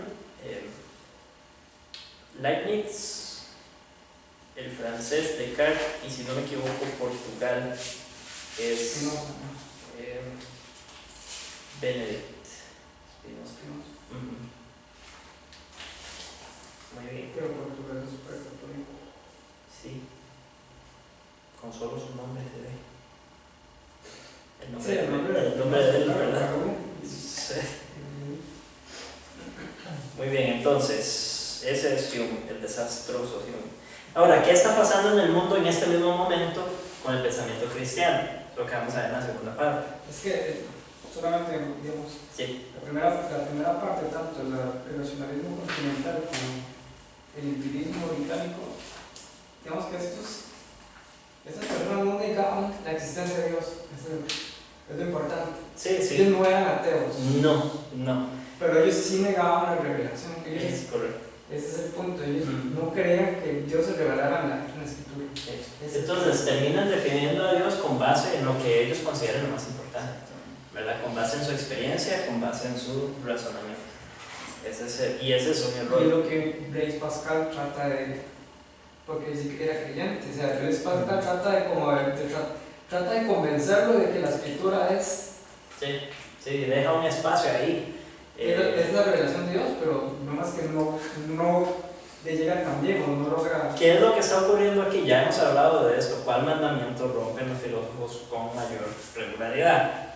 Leibniz, el francés Descartes, y si no me equivoco, Portugal es Benedict Spinoza. Muy bien. Pero Portugal es súper católico. Sí. Con solo su nombre se ve. Sí, el nombre de él, ¿verdad? Sí. Muy bien, entonces, ese es Hume, el desastroso Hume. Ahora, ¿qué está pasando en el mundo en este mismo momento con el pensamiento cristiano? Lo que vamos a ver en la segunda parte. Es que solamente, digamos, Sí. la primera parte, tanto el racionalismo continental como el empirismo británico, digamos que estas personas no negaban la existencia de Dios, es lo importante. Sí. Ellos no eran ateos, No. pero ellos sí negaban la revelación. Es correcto. Ese es el punto, ellos no creían que Dios se revelara en la escritura. Entonces terminan definiendo a Dios con base en lo que ellos consideran lo más importante, ¿verdad? Con base en su experiencia, con base en su razonamiento. Y ese es un error. Y lo que Blaise Pascal trata de, porque dice que era creyente, o sea, Blaise Pascal trata de convencerlo de que la escritura es deja un espacio ahí. Es la revelación de Dios, pero no más que no le llega tan bien o no logra. ¿Qué es lo que está ocurriendo aquí? Ya hemos hablado de esto. ¿Cuál mandamiento rompen los filósofos con mayor regularidad?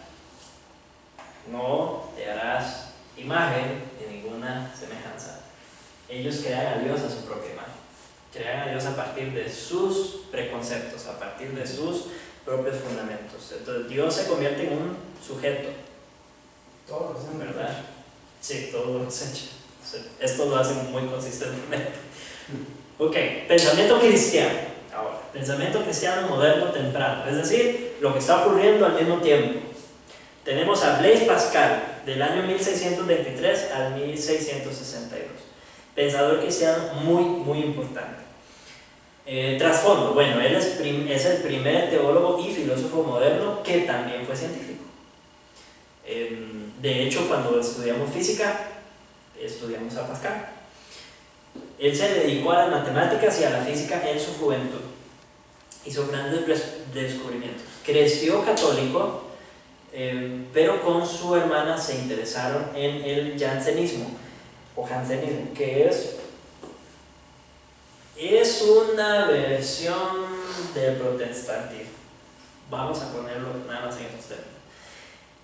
No te harás imagen de ninguna semejanza. Ellos crean a Dios a su propia imagen. Crean a Dios a partir de sus preconceptos, a partir de sus propios fundamentos. Entonces Dios se convierte en un sujeto. Todos lo hacen, ¿verdad? Sí, todos lo hemos hecho. Esto lo hacen muy consistentemente. Ok, pensamiento cristiano. Ahora, pensamiento cristiano moderno temprano, es decir, lo que está ocurriendo al mismo tiempo. Tenemos a Blaise Pascal, del año 1623 al 1662. Pensador cristiano muy importante. Trasfondo, bueno, él es el primer teólogo y filósofo moderno que también fue científico. De hecho, cuando estudiamos física, estudiamos a Pascal. Él se dedicó a las matemáticas y a la física en su juventud. Hizo grandes descubrimientos. Creció católico, pero con su hermana se interesaron en el jansenismo, o jansenismo, que es una versión del protestantismo. Vamos a ponerlo nada más en esos términos.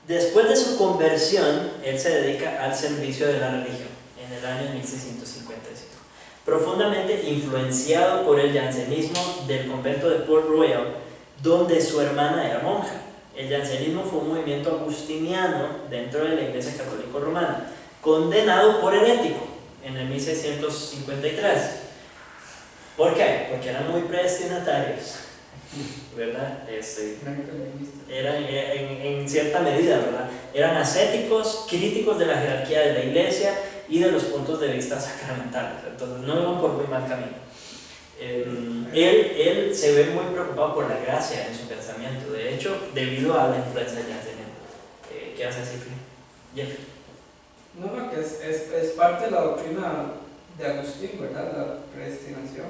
Después de su conversión, él se dedica al servicio de la religión en el año 1655. Profundamente influenciado por el jansenismo del convento de Port Royal, donde su hermana era monja. El jansenismo fue un movimiento agustiniano dentro de la Iglesia Católica Romana, condenado por herético en el 1653. ¿Por qué? Porque eran muy predestinatarios, ¿verdad? Eran en cierta medida, ¿verdad? Eran ascéticos, críticos de la jerarquía de la Iglesia y de los puntos de vista sacramentales. Entonces no iban por muy mal camino. Él se ve muy preocupado por la gracia en su pensamiento, de hecho, debido a la influencia del jansenismo. ¿Qué hace Jeffrey? No, que es parte de la doctrina de Agustín, ¿verdad? La predestinación.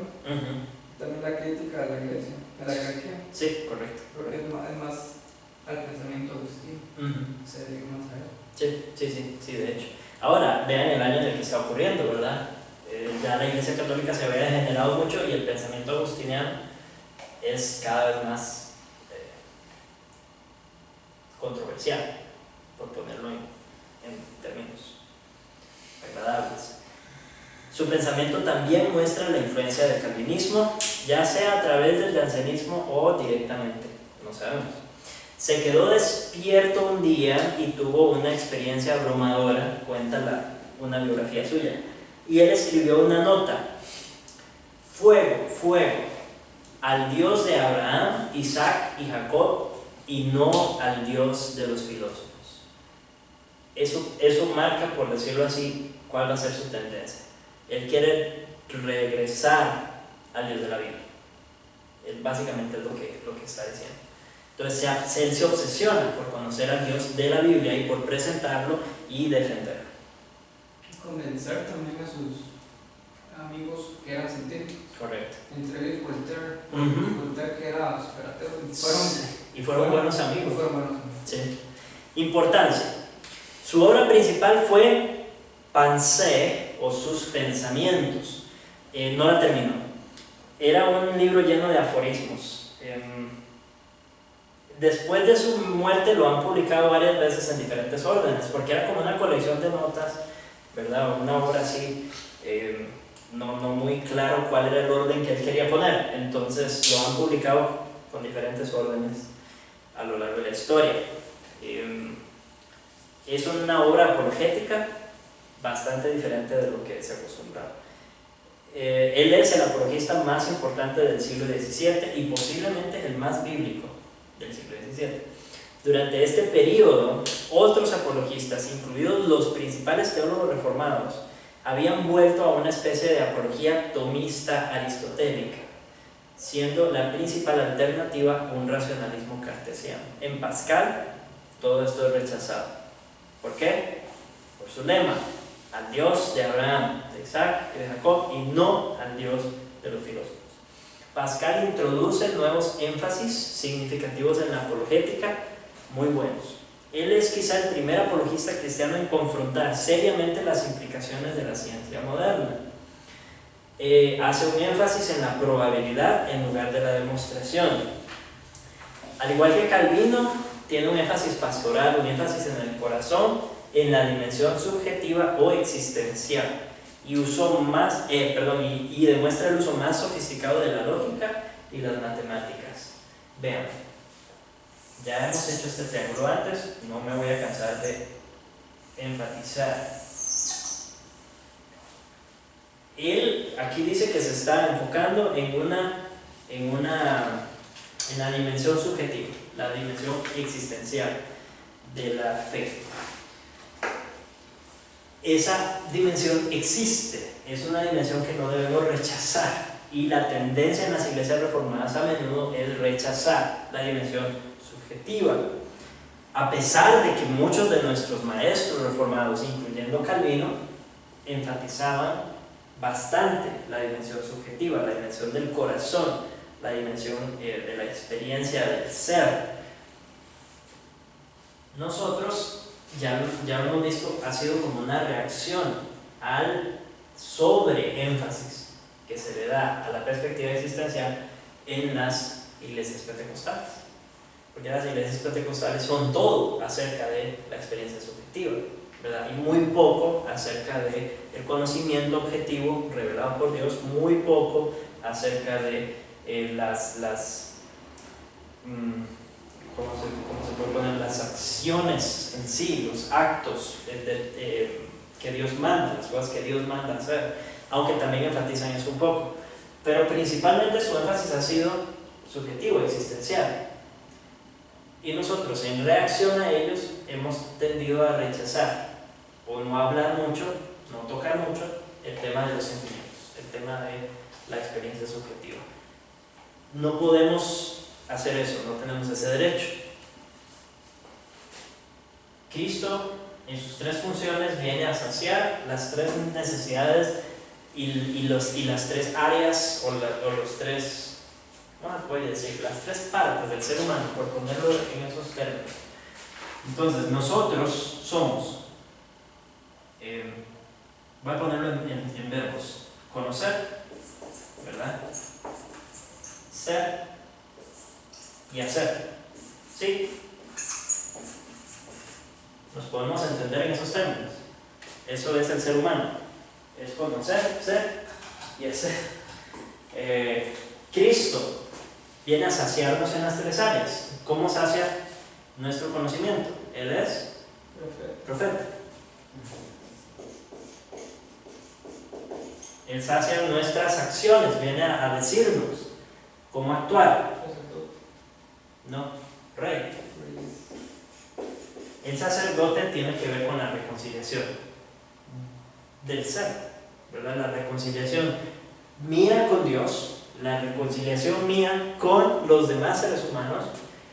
También la crítica de la Iglesia, de la jerarquía. Sí, correcto. Porque es más al pensamiento de Agustín. Se dedica más a él. Sí, de hecho. Ahora, vean el año en el que está ocurriendo, ¿verdad? Ya la Iglesia Católica se había degenerado mucho y el pensamiento agustiniano es cada vez más controversial, por ponerlo en términos agradables. Su pensamiento también muestra la influencia del calvinismo, ya sea a través del jansenismo o directamente, no sabemos. Se quedó despierto un día y tuvo una experiencia abrumadora, cuenta una biografía suya, y él escribió una nota: fuego, al Dios de Abraham, Isaac y Jacob, y no al Dios de los filósofos. Eso marca, por decirlo así, cuál va a ser su tendencia. Él quiere regresar al Dios de la Biblia. Básicamente es lo que está diciendo. Entonces él se obsesiona por conocer al Dios de la Biblia y por presentarlo y defenderlo. Convencer también a sus amigos que eran científicos. Correcto. Entre ellos Voltaire, que era superateo. Fueron buenos amigos. Fueron buenos amigos. Sí. Importancia. Su obra principal fue Pensées, o sus pensamientos. No la terminó. Era un libro lleno de aforismos. Después de su muerte lo han publicado varias veces en diferentes órdenes, porque era como una colección de notas, ¿verdad? Una obra así, no muy claro cuál era el orden que él quería poner. Entonces lo han publicado con diferentes órdenes a lo largo de la historia. Es una obra apologética bastante diferente de lo que se acostumbraba. Él es el apologista más importante del siglo XVII y posiblemente el más bíblico del siglo XVII. Durante este periodo, otros apologistas, incluidos los principales teólogos reformados, habían vuelto a una especie de apología tomista aristotélica, siendo la principal alternativa un racionalismo cartesiano. En Pascal, todo esto es rechazado. ¿Por qué? Por su lema: al Dios de Abraham, de Isaac y de Jacob, y no al Dios de los filósofos. Pascal introduce nuevos énfasis significativos en la apologética, muy buenos. Él es quizá el primer apologista cristiano en confrontar seriamente las implicaciones de la ciencia moderna. Hace un énfasis en la probabilidad en lugar de la demostración. Al igual que Calvino, tiene un énfasis pastoral, un énfasis en el corazón, en la dimensión subjetiva o existencial, y demuestra el uso más sofisticado de la lógica y las matemáticas. Vean, ya hemos hecho este triángulo antes, no me voy a cansar de enfatizar. Él aquí dice que se está enfocando en una en la dimensión subjetiva, la dimensión existencial de la fe. Esa dimensión existe, es una dimensión que no debemos rechazar, y la tendencia en las iglesias reformadas a menudo es rechazar la dimensión subjetiva, a pesar de que muchos de nuestros maestros reformados, incluyendo Calvino, enfatizaban bastante la dimensión subjetiva, la dimensión del corazón, la dimensión de la experiencia del ser. Nosotros, ya lo hemos visto, ha sido como una reacción al sobreénfasis que se le da a la perspectiva existencial en las iglesias pentecostales. Porque las iglesias pentecostales son todo acerca de la experiencia subjetiva, ¿verdad? Y muy poco acerca del conocimiento objetivo revelado por Dios, muy poco acerca de ¿cómo se puede poner? Las acciones en sí, los actos que Dios manda, las cosas que Dios manda hacer, aunque también enfatizan eso un poco, pero principalmente su énfasis ha sido subjetivo, existencial, y nosotros en reacción a ellos hemos tendido a rechazar o no hablar mucho, no tocar mucho el tema de los sentimientos, el tema de la experiencia subjetiva. No podemos hacer eso, no tenemos ese derecho. Cristo en sus tres funciones viene a saciar las tres necesidades y las tres áreas o los tres, ¿cómo se puede decir? Las tres partes del ser humano, por ponerlo en esos términos. Entonces nosotros somos, voy a ponerlo en verbos: conocer, ¿verdad? Ser y hacer. ¿Sí? Nos podemos entender en esos términos. Eso es el ser humano. Es conocer, ser y hacer. Cristo viene a saciarnos en las tres áreas. ¿Cómo sacia nuestro conocimiento? Él es profeta. Él sacia nuestras acciones, viene a decirnos cómo actuar. No, rey. El sacerdote tiene que ver con la reconciliación del ser, ¿verdad? La reconciliación mía con Dios, la reconciliación mía con los demás seres humanos,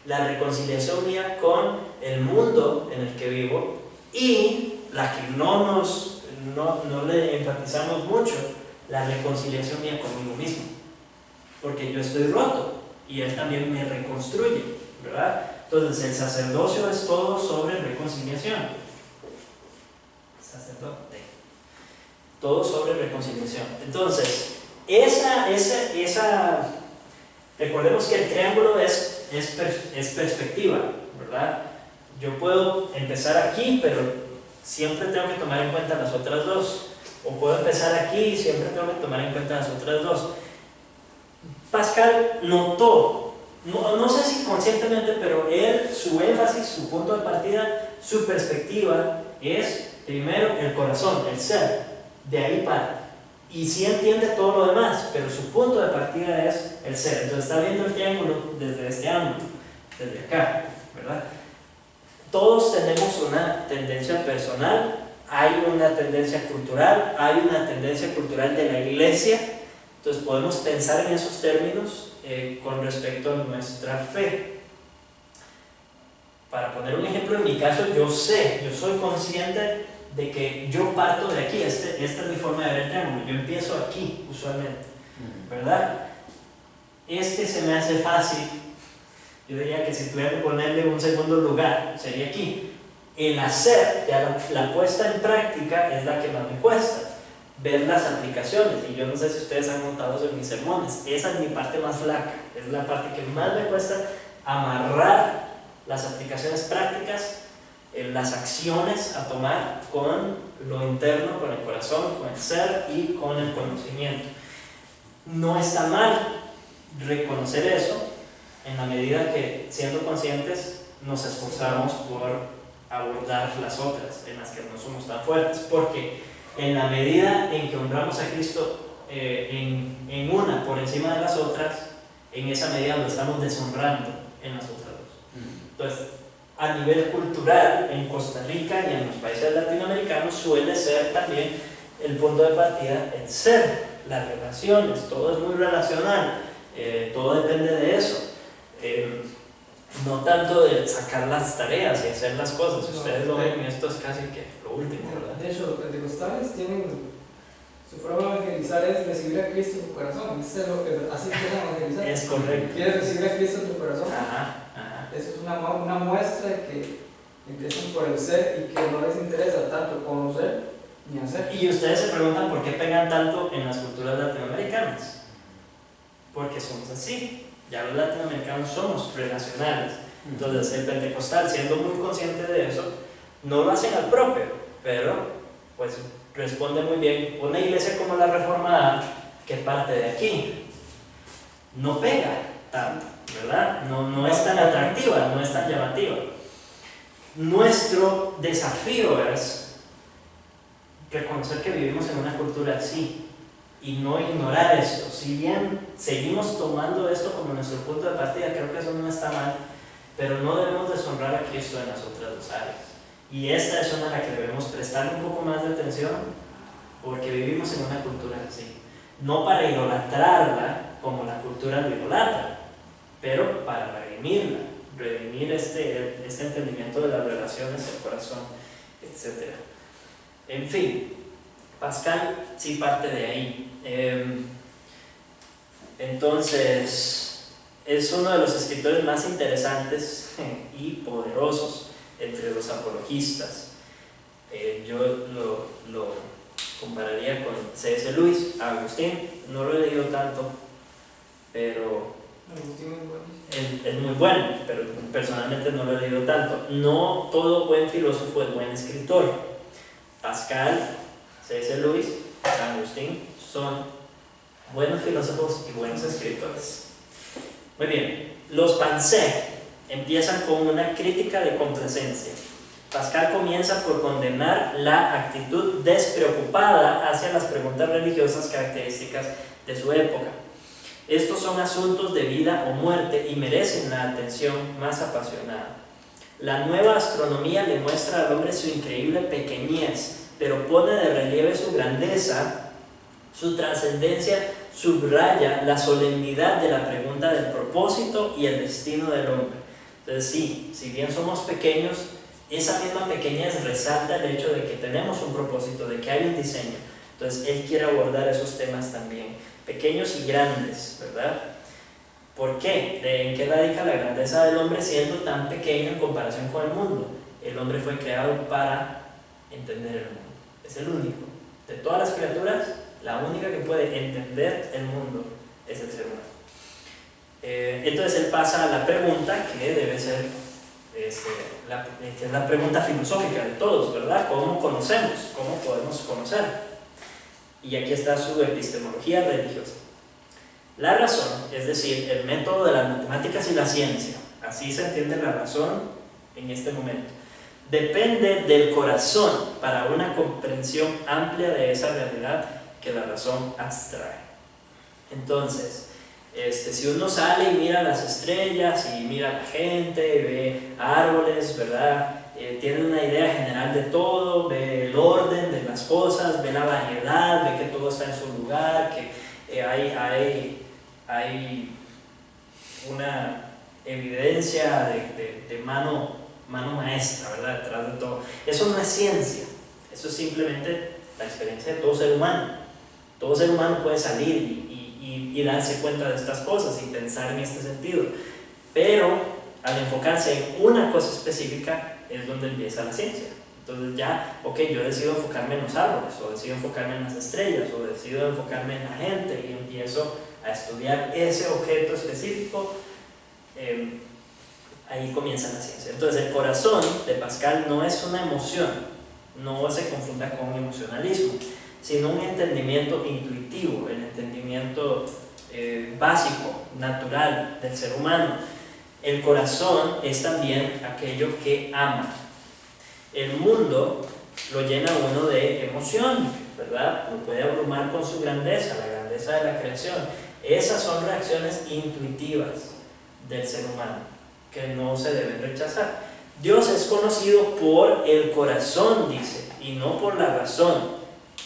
la reconciliación mía con el mundo en el que vivo, y la que no le enfatizamos mucho, la reconciliación mía conmigo mismo, porque yo estoy roto y Él también me reconstruye, ¿verdad? Entonces el sacerdocio es todo sobre reconciliación. Sacerdote. Todo sobre reconciliación. Entonces, recordemos que el triángulo es perspectiva, ¿verdad? Yo puedo empezar aquí, pero siempre tengo que tomar en cuenta las otras dos. O puedo empezar aquí y siempre tengo que tomar en cuenta las otras dos. Pascal notó, no sé si conscientemente, pero su énfasis, su punto de partida, su perspectiva es primero el corazón, el ser, de ahí para. Y sí entiende todo lo demás, pero su punto de partida es el ser. Entonces está viendo el triángulo desde este ángulo, desde acá, ¿verdad? Todos tenemos una tendencia personal, hay una tendencia cultural, hay una tendencia cultural de la iglesia. Entonces podemos pensar en esos términos con respecto a nuestra fe. Para poner un ejemplo, en mi caso, yo soy consciente de que yo parto de aquí. Esta es mi forma de ver el triángulo. Yo empiezo aquí, usualmente, ¿verdad? Se me hace fácil. Yo diría que si tuviera que ponerle un segundo lugar, sería aquí. El hacer, ya la puesta en práctica, es la que más me cuesta. Ver las aplicaciones, y yo no sé si ustedes han notado eso en mis sermones, esa es mi parte más flaca, es la parte que más me cuesta amarrar las aplicaciones prácticas, las acciones a tomar con lo interno, con el corazón, con el ser y con el conocimiento. No está mal reconocer eso en la medida que, siendo conscientes, nos esforzamos por abordar las otras en las que no somos tan fuertes, porque en la medida en que honramos a Cristo en una por encima de las otras, en esa medida lo estamos deshonrando en las otras dos. Entonces, a nivel cultural, en Costa Rica y en los países latinoamericanos suele ser también el punto de partida el ser, las relaciones, todo es muy relacional, todo depende de eso. No tanto de sacar las tareas y hacer las cosas. Si ustedes lo ven, esto es casi que lo último, ¿verdad? De hecho, los pentecostales tienen su forma de evangelizar es recibir a Cristo en tu corazón. Así empiezan a evangelizar. Es correcto. ¿Quieres recibir a Cristo en tu corazón? Ajá. Eso es una muestra de que empiezan por el ser y que no les interesa tanto conocer ni hacer. Y ustedes se preguntan por qué pegan tanto en las culturas latinoamericanas. Porque somos así. Ya los latinoamericanos somos relacionales. Entonces el pentecostal, siendo muy consciente de eso, no lo hacen al propio, pero pues responde muy bien. Una iglesia como la Reformada, que parte de aquí, no pega tanto, ¿verdad? No es tan atractiva, no es tan llamativa. Nuestro desafío es reconocer que vivimos en una cultura así y no ignorar esto. Si bien seguimos tomando esto como nuestro punto de partida, creo que eso no está mal, pero no debemos deshonrar a Cristo en las otras dos áreas. Y esta es una a la que debemos prestar un poco más de atención, porque vivimos en una cultura así. No para idolatrarla como la cultura lo idolatra, pero para redimirla, redimir este entendimiento de las relaciones, el corazón, etc. En fin, Pascal sí parte de ahí. Entonces, es uno de los escritores más interesantes y poderosos entre los apologistas. Yo lo compararía con C.S. Lewis, Agustín. No lo he leído tanto, pero es muy bueno, pero personalmente no lo he leído tanto. No todo buen filósofo es buen escritor. Pascal, C.S. Lewis, Agustín son buenos filósofos y buenos escritores. Muy bien, los Pensées empiezan con una crítica de complacencia. Pascal comienza por condenar la actitud despreocupada hacia las preguntas religiosas características de su época. Estos son asuntos de vida o muerte y merecen la atención más apasionada. La nueva astronomía le muestra al hombre su increíble pequeñez, pero pone de relieve su grandeza, su trascendencia, subraya la solemnidad de la pregunta del propósito y el destino del hombre. Entonces sí, si bien somos pequeños, esa misma pequeñez resalta el hecho de que tenemos un propósito, de que hay un diseño. Entonces él quiere abordar esos temas también, pequeños y grandes, ¿verdad? ¿Por qué? ¿En qué radica la grandeza del hombre siendo tan pequeño en comparación con el mundo? El hombre fue creado para entender el mundo. Es el único. De todas las criaturas, la única que puede entender el mundo es el ser humano. Entonces él pasa a la pregunta que debe ser la pregunta filosófica de todos, ¿verdad? ¿Cómo conocemos? ¿Cómo podemos conocer? Y aquí está su epistemología religiosa. La razón, es decir, el método de las matemáticas y la ciencia, así se entiende la razón en este momento, depende del corazón para una comprensión amplia de esa realidad que la razón abstrae. Entonces, si uno sale y mira las estrellas y mira a la gente, ve árboles, ¿verdad? Tiene una idea general de todo, ve el orden de las cosas, ve la variedad, ve que todo está en su lugar, que hay una evidencia de mano maestra, ¿verdad? Detrás de todo. Eso no es ciencia, eso es simplemente la experiencia de todo ser humano. Todo ser humano puede salir y darse cuenta de estas cosas y pensar en este sentido, pero al enfocarse en una cosa específica es donde empieza la ciencia. Entonces ya, ok, yo decido enfocarme en los árboles, o decido enfocarme en las estrellas, o decido enfocarme en la gente y empiezo a estudiar ese objeto específico. Ahí comienza la ciencia. Entonces el corazón de Pascal no es una emoción, no se confunda con emocionalismo, sino un entendimiento intuitivo, el entendimiento básico, natural del ser humano. El corazón es también aquello que ama. El mundo lo llena uno de emoción, ¿verdad? Lo puede abrumar con su grandeza, la grandeza de la creación. Esas son reacciones intuitivas del ser humano que no se deben rechazar. Dios es conocido por el corazón, dice, y no por la razón.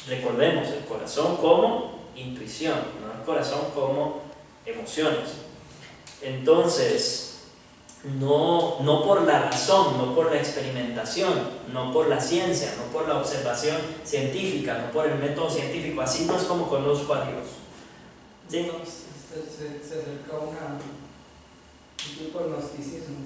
Recordemos, el corazón como intuición, no el corazón como emociones. Entonces, no por la razón, no por la experimentación, no por la ciencia, no por la observación científica, no por el método científico. Así no es como conozco a Dios. ¿Sí? Se acerca a un tipo de gnosticismo.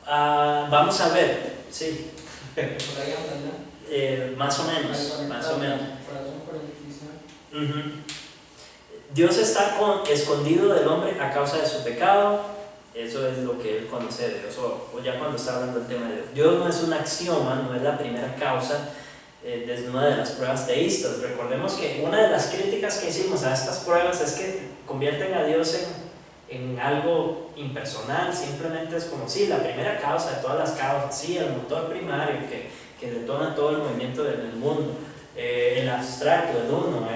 Vamos a ver, sí. Por ahí anda, ¿no? Más o menos. Corazón por la intuición. Uh-huh. Dios está escondido del hombre a causa de su pecado. Eso es lo que él conoce de Dios, o ya cuando está hablando del tema de Dios. Dios no es un axioma, no es la primera causa de una de las pruebas teístas. Recordemos que una de las críticas que hicimos a estas pruebas es que convierten a Dios en algo impersonal. Simplemente es como si la primera causa de todas las causas, sí, el motor primario que detona todo el movimiento del mundo, el abstracto, el uno,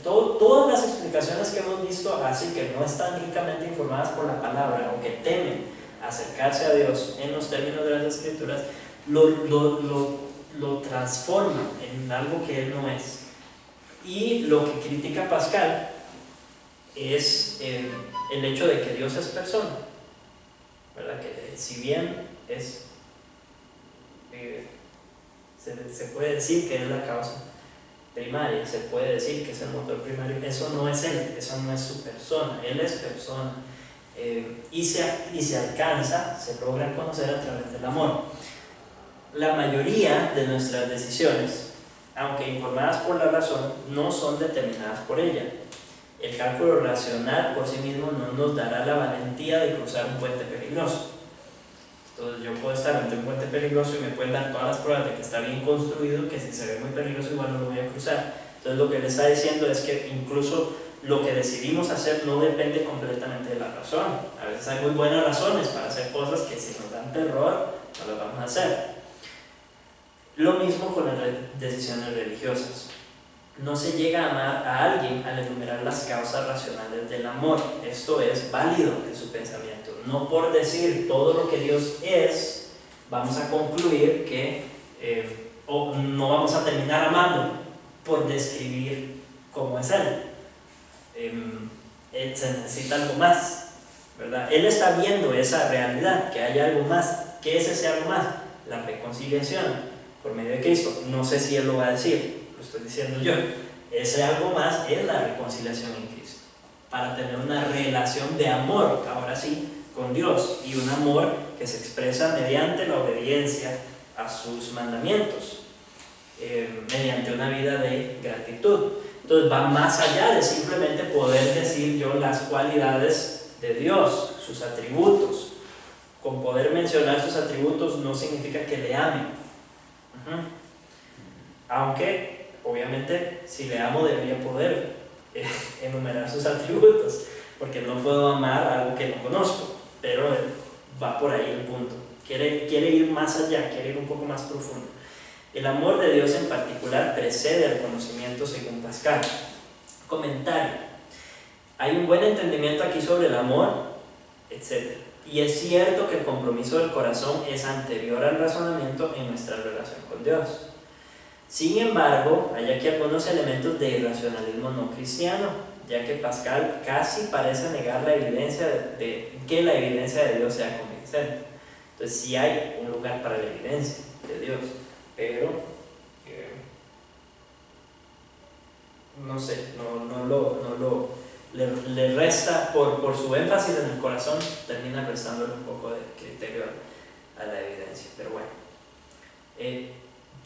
todas las explicaciones que hemos visto, así que no están ricamente informadas por la palabra o que temen acercarse a Dios en los términos de las Escrituras, lo transforman en algo que Él no es. Y lo que critica Pascal es el hecho de que Dios es persona, ¿verdad? Que si bien es se puede decir que es la causa primaria, se puede decir que es el motor primario, eso no es Él, eso no es su persona, Él es persona, y se alcanza, se logra conocer a través del amor. La mayoría de nuestras decisiones, aunque informadas por la razón, no son determinadas por ella. El cálculo racional por sí mismo no nos dará la valentía de cruzar un puente peligroso. Entonces yo puedo estar ante un puente peligroso y me pueden dar todas las pruebas de que está bien construido, que si se ve muy peligroso igual no lo voy a cruzar. Entonces lo que él está diciendo es que incluso lo que decidimos hacer no depende completamente de la razón. A veces hay muy buenas razones para hacer cosas que si nos dan terror no las vamos a hacer. Lo mismo con las decisiones religiosas. No se llega a amar a alguien al enumerar las causas racionales del amor. Esto es válido en su pensamiento. No por decir todo lo que Dios es, vamos a concluir que o no vamos a terminar amando por describir cómo es Él. Se necesita algo más, ¿verdad? Él está viendo esa realidad, que hay algo más. ¿Qué es ese algo más? La reconciliación por medio de Cristo. No sé si Él lo va a decir, lo estoy diciendo yo. Ese algo más es la reconciliación en Cristo, para tener una relación de amor, ahora sí, con Dios, y un amor que se expresa mediante la obediencia a sus mandamientos, mediante una vida de gratitud. Entonces va más allá de simplemente poder decir yo las cualidades de Dios, sus atributos. Con poder mencionar sus atributos no significa que le ame. Aunque obviamente si le amo debería poder enumerar sus atributos, porque no puedo amar algo que no conozco, pero va por ahí el punto. Quiere ir más allá, quiere ir un poco más profundo. El amor de Dios en particular precede al conocimiento según Pascal. Comentario: hay un buen entendimiento aquí sobre el amor, etc. Y es cierto que el compromiso del corazón es anterior al razonamiento en nuestra relación con Dios. Sin embargo, hay aquí algunos elementos de irracionalismo no cristiano, ya que Pascal casi parece negar la evidencia de que la evidencia de Dios sea convincente. Entonces sí hay un lugar para la evidencia de Dios, pero no sé, le resta, por su énfasis en el corazón, termina restándole un poco de criterio a la evidencia. Pero bueno,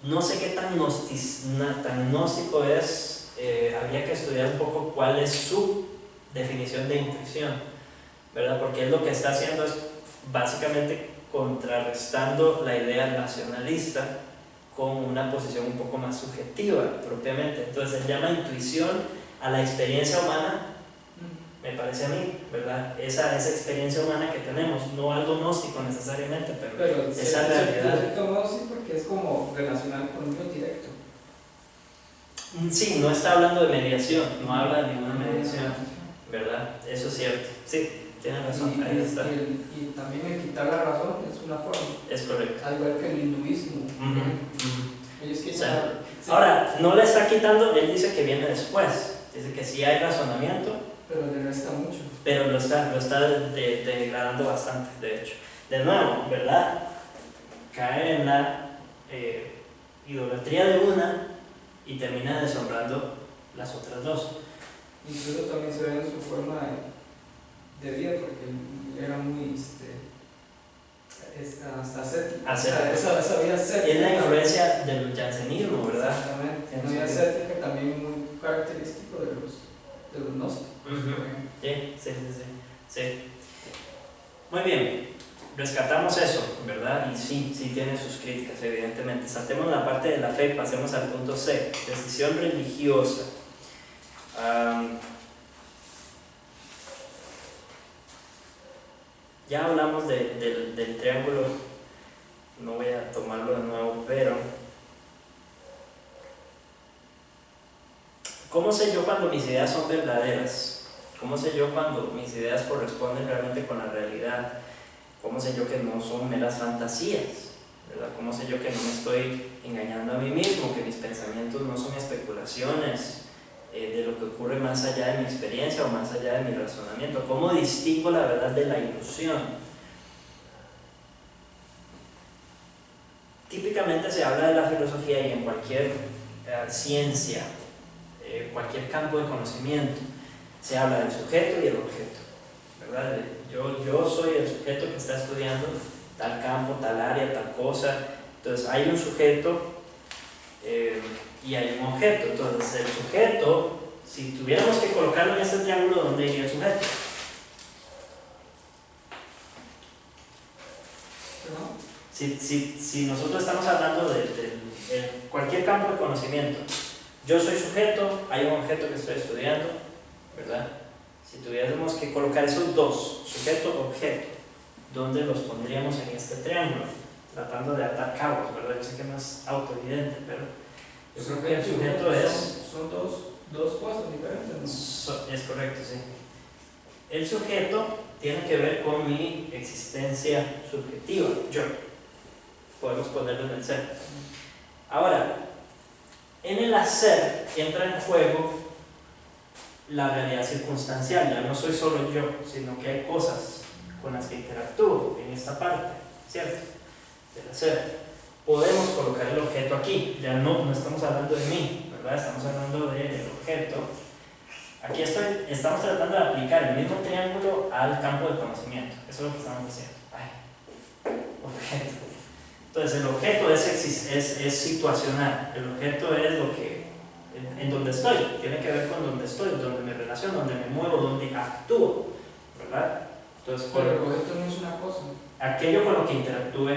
no sé qué tan gnóstico es, habría que estudiar un poco cuál es su definición de intuición, ¿verdad? Porque él lo que está haciendo es básicamente contrarrestando la idea racionalista con una posición un poco más subjetiva propiamente. Entonces él llama intuición a la experiencia humana, me parece a mí, ¿verdad? Esa experiencia humana que tenemos, no algo gnóstico necesariamente, pero esa realidad. Sí, porque es como relacionar con Dios directo. Sí, no está hablando de mediación, no habla de ninguna mediación. ¿verdad? Eso es cierto. Sí, tienes razón, ahí está. Y también el quitar la razón es una forma. Es correcto. Al igual que el hinduismo. Ellos O quitan sea, ahora, no le está quitando, él dice que viene después. Dice que sí hay razonamiento, pero le resta mucho. pero lo está degradando bastante, de hecho. De nuevo, ¿verdad? Cae en la idolatría de una y termina deshonrando las otras dos. Incluso también se ve en su forma de vida, porque él era muy hasta ascético. Esa vida ascética. Es la influencia del jansenismo, ¿verdad? Exactamente. Una vida ascética también muy característico de los gnósticos. Sí. Muy bien, rescatamos eso, ¿verdad? Y sí tiene sus críticas, evidentemente. Saltemos la parte de la fe y pasemos al punto C, decisión religiosa. Ya hablamos del triángulo, no voy a tomarlo de nuevo, pero ¿cómo sé yo cuando mis ideas son verdaderas? ¿Cómo sé yo cuando mis ideas corresponden realmente con la realidad? ¿Cómo sé yo que no son meras fantasías? ¿Verdad? ¿Cómo sé yo que no me estoy engañando a mí mismo, que mis pensamientos no son especulaciones de lo que ocurre más allá de mi experiencia o más allá de mi razonamiento? ¿Cómo distingo la verdad de la ilusión? Típicamente se habla de la filosofía y en cualquier ciencia, cualquier campo de conocimiento, se habla del sujeto y el objeto, ¿verdad? Yo soy el sujeto que está estudiando tal campo, tal área, tal cosa. Entonces hay un sujeto y hay un objeto. Entonces el sujeto, si tuviéramos que colocarlo en este triángulo, ¿dónde iría el sujeto? Si nosotros estamos hablando de cualquier campo de conocimiento, yo soy sujeto, hay un objeto que estoy estudiando, ¿verdad? Si tuviéramos que colocar esos dos, sujeto-objeto, ¿dónde los pondríamos en este triángulo? Tratando de atar cabos, ¿verdad? Yo sé que no es autoevidente, pero yo creo que el sujeto son dos cosas diferentes, ¿no? Es correcto, sí. El sujeto tiene que ver con mi existencia subjetiva, yo. Podemos ponerlo en el ser. Ahora, en el hacer entra en juego la realidad circunstancial. Ya no soy solo yo, sino que hay cosas con las que interactúo en esta parte, ¿cierto? Del hacer. Podemos colocar el objeto aquí, ya no estamos hablando de mí, ¿verdad? Estamos hablando del objeto. Aquí estamos tratando de aplicar el mismo triángulo al campo de conocimiento. Eso es lo que estamos haciendo. Objeto. Entonces el objeto es situacional, el objeto es lo que, en donde estoy, tiene que ver con donde estoy, donde me relaciono, donde me muevo, donde actúo, ¿verdad? Entonces, pero el objeto no es una cosa. Aquello con lo que interactúe